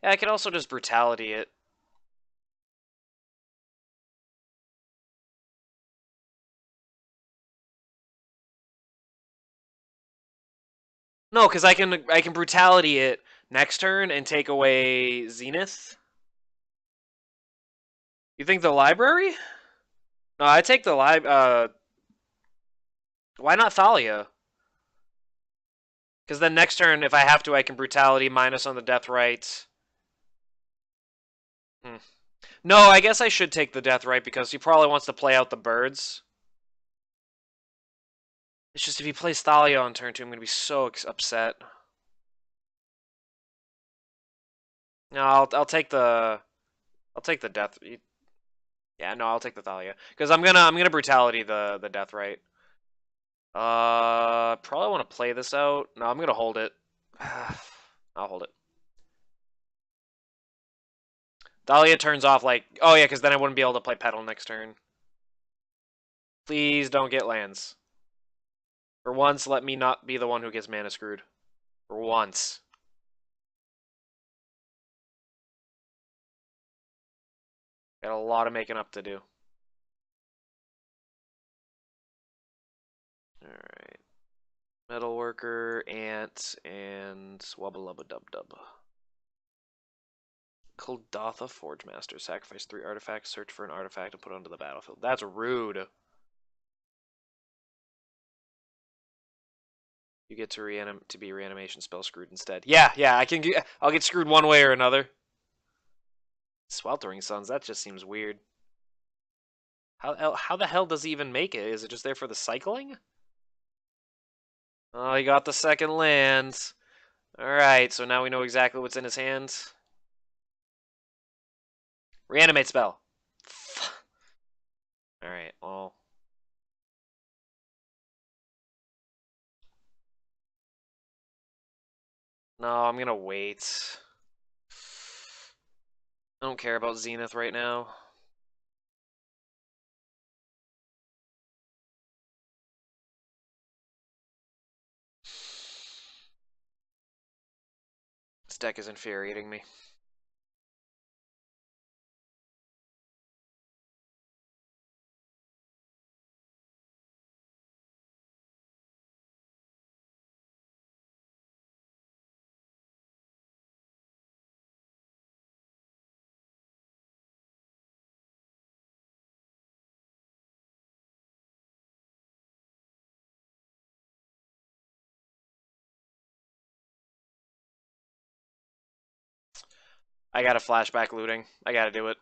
Yeah, I could also just Brutality it. No, because I can Brutality it next turn and take away Zenith. You think the library? No, I take the why not Thalia? Because then next turn, if I have to, I can Brutality minus on the Deathrite. No, I guess I should take the Deathrite because he probably wants to play out the birds. It's just if he plays Thalia on turn 2, I'm going to be so upset. No, I'll take the death. Yeah, no, I'll take the Thalia because I'm gonna Brutality the Deathrite. Probably want to play this out. No, I'm gonna hold it. I'll hold it. Thalia turns off like, oh yeah, because then I wouldn't be able to play Petal next turn. Please don't get lands. For once, let me not be the one who gets mana screwed. For once. Got a lot of making up to do. Alright. Metalworker, Ant, and Wubba Lubba Dub Dub. Kuldotha Forge Master. Sacrifice 3 artifacts, search for an artifact, and put it onto the battlefield. That's rude. You get to be reanimation spell screwed instead. Yeah, I'll get screwed one way or another. Sweltering Suns, that just seems weird. How the hell does he even make it? Is it just there for the cycling? Oh, he got the second land. Alright, so now we know exactly what's in his hands. Reanimate spell. Alright, well. No, I'm gonna wait. I don't care about Zenith right now. This deck is infuriating me. I gotta flashback looting. I gotta do it.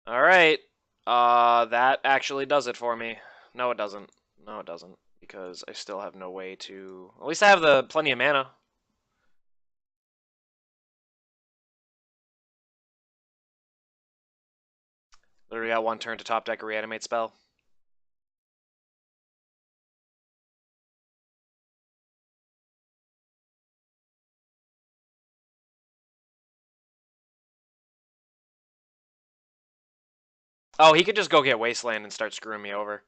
Alright. That actually does it for me. No, it doesn't. No, it doesn't. Because I still have no way to... At least I have the plenty of mana. Literally got one turn to top deck a reanimate spell. Oh, he could just go get Wasteland and start screwing me over.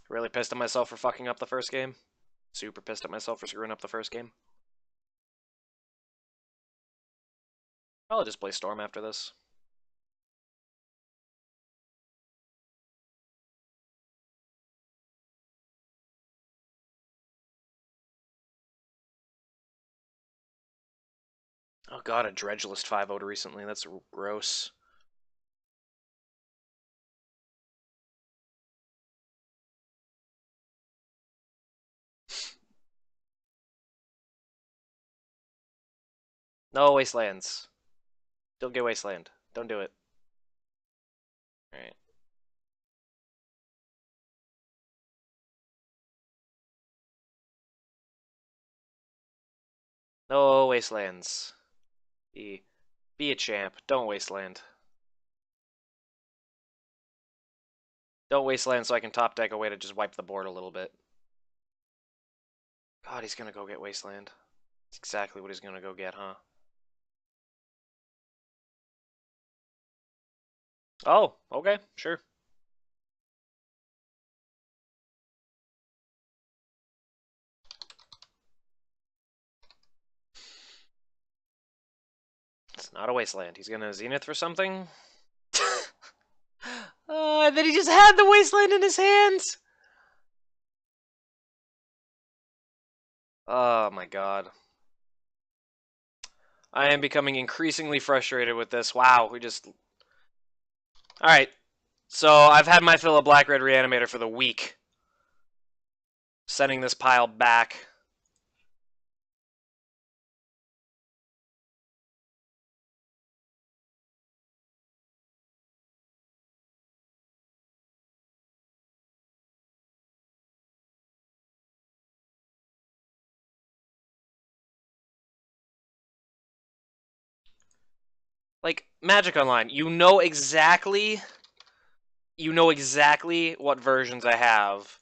Really pissed at myself for fucking up the first game. Super pissed at myself for screwing up the first game. I'll just play Storm after this. Oh god, a Dredgelist 5-0'd recently. That's gross. No wastelands. Don't get wasteland. Don't do it. Alright. No wastelands. Be a champ. Don't wasteland. Don't wasteland so I can top deck a way to just wipe the board a little bit. God, he's gonna go get wasteland. That's exactly what he's gonna go get, huh? Oh, okay, sure. It's not a wasteland. He's gonna Zenith for something? And then he just had the wasteland in his hands! Oh my god. I am becoming increasingly frustrated with this. Wow, we just... Alright, so I've had my fill of Black-Red Reanimator for the week. Sending this pile back. Like, Magic Online, you know exactly what versions I have.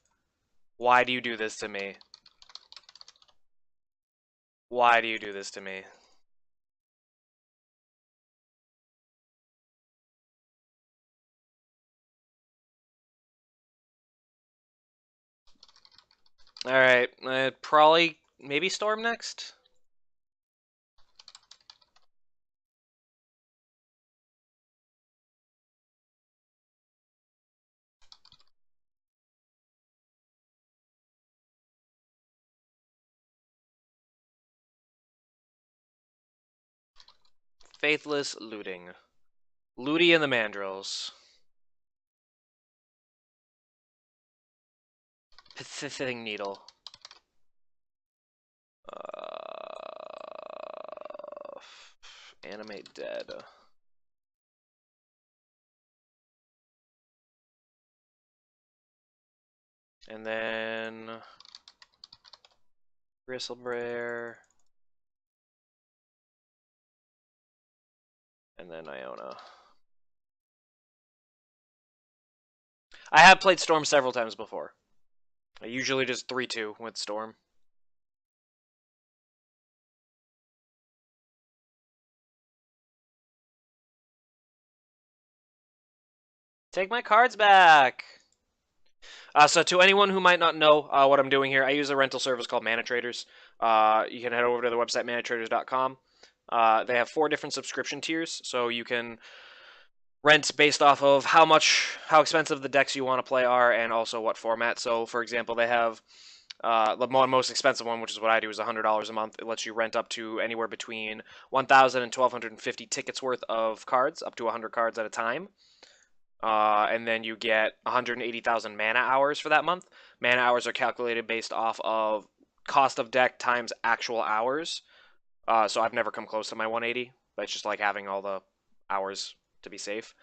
Why do you do this to me? Why do you do this to me? Alright, probably, maybe Storm next? Faithless Looting. Looty and the Mandrills. Pithing Needle. Animate Dead. And then... Griselbrand. And then Iona. I have played Storm several times before. I usually just 3-2 with Storm. Take my cards back! So to anyone who might not know what I'm doing here, I use a rental service called Mana Traders. You can head over to the website manatraders.com. They have 4 different subscription tiers, so you can rent based off of how expensive the decks you want to play are, and also what format. So, for example, they have the most expensive one, which is what I do, is $100 a month. It lets you rent up to anywhere between 1,000 and 1,250 tickets worth of cards, up to 100 cards at a time. And then you get 180,000 mana hours for that month. Mana hours are calculated based off of cost of deck times actual hours. So I've never come close to my 180. That's just like having all the hours to be safe.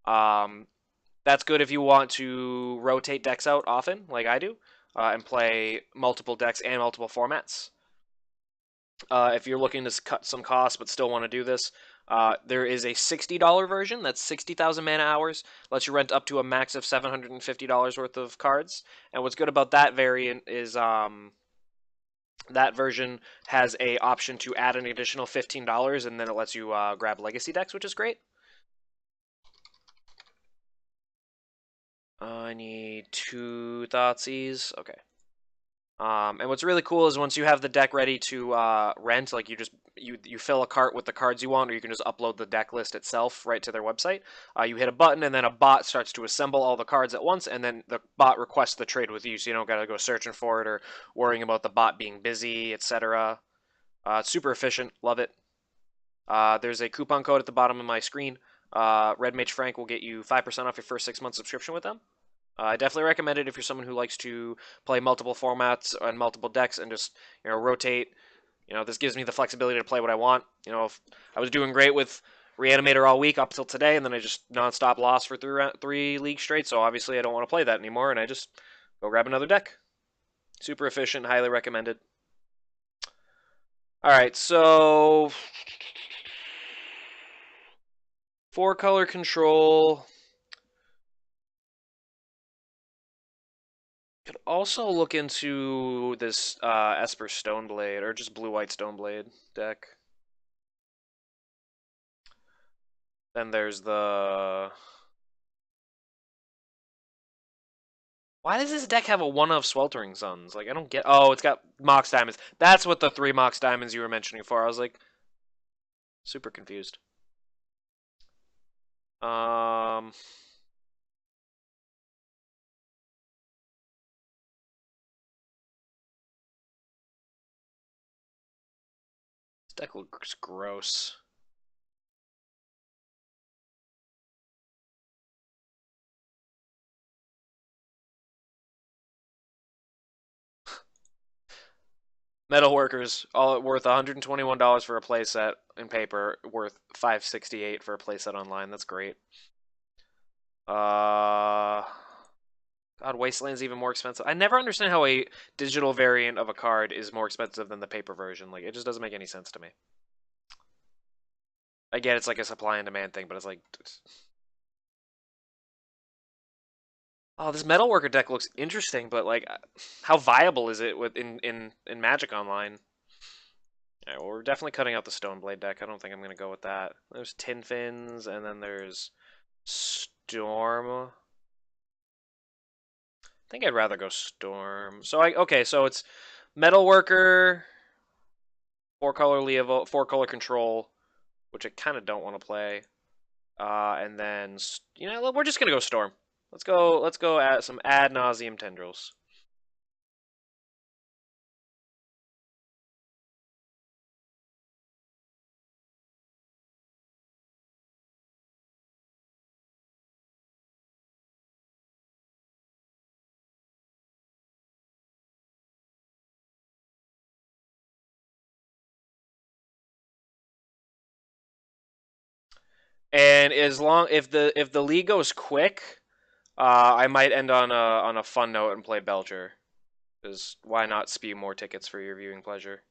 That's good if you want to rotate decks out often, like I do, and play multiple decks and multiple formats. If you're looking to cut some costs but still want to do this, there is a $60 version. That's 60,000 mana hours. Lets you rent up to a max of $750 worth of cards. And what's good about that variant is that version has a option to add an additional $15, and then it lets you grab legacy decks, which is great. I need 2 Thoughtseize. Okay. And what's really cool is once you have the deck ready to rent, like you fill a cart with the cards you want, or you can just upload the deck list itself right to their website. You hit a button, and then a bot starts to assemble all the cards at once, and then the bot requests the trade with you, so you don't gotta go searching for it or worrying about the bot being busy, etc. It's super efficient. Love it. There's a coupon code at the bottom of my screen. Red Mage Frank will get you 5% off your first 6-month subscription with them. I definitely recommend it if you're someone who likes to play multiple formats and multiple decks and just rotate You know, this gives me the flexibility to play what I want. You know, if I was doing great with Reanimator all week up till today, and then I just nonstop lost for three leagues straight, so obviously I don't want to play that anymore, and I just go grab another deck. Super efficient, highly recommended. Alright, so 4-color control. Could also look into this Esper Stoneblade, or just blue-white Stoneblade deck. Then there's the... Why does this deck have a 1 of Sweltering Suns? Like, I don't get... Oh, it's got Mox Diamonds. That's what the 3 Mox Diamonds you were mentioning for. I was like, super confused. This deck looks gross. Metalworkers, all worth $121 for a playset in paper, worth $568 for a playset online. That's great. God, Wasteland's even more expensive. I never understand how a digital variant of a card is more expensive than the paper version. Like, it just doesn't make any sense to me. I get it's like a supply and demand thing, but it's like... Oh, this Metalworker deck looks interesting, but like, how viable is it in Magic Online? Alright, well, we're definitely cutting out the Stoneblade deck. I don't think I'm going to go with that. There's Tin Fins, and then there's Storm. I think I'd rather go Storm. So, okay, so it's Metalworker, 4-color Leovold, 4-color Control, which I kind of don't want to play. And then, you know, we're just going to go Storm. Let's go at some ad nauseum tendrils. And if the league goes quick, I might end on a fun note and play Belcher. Because why not spew more tickets for your viewing pleasure?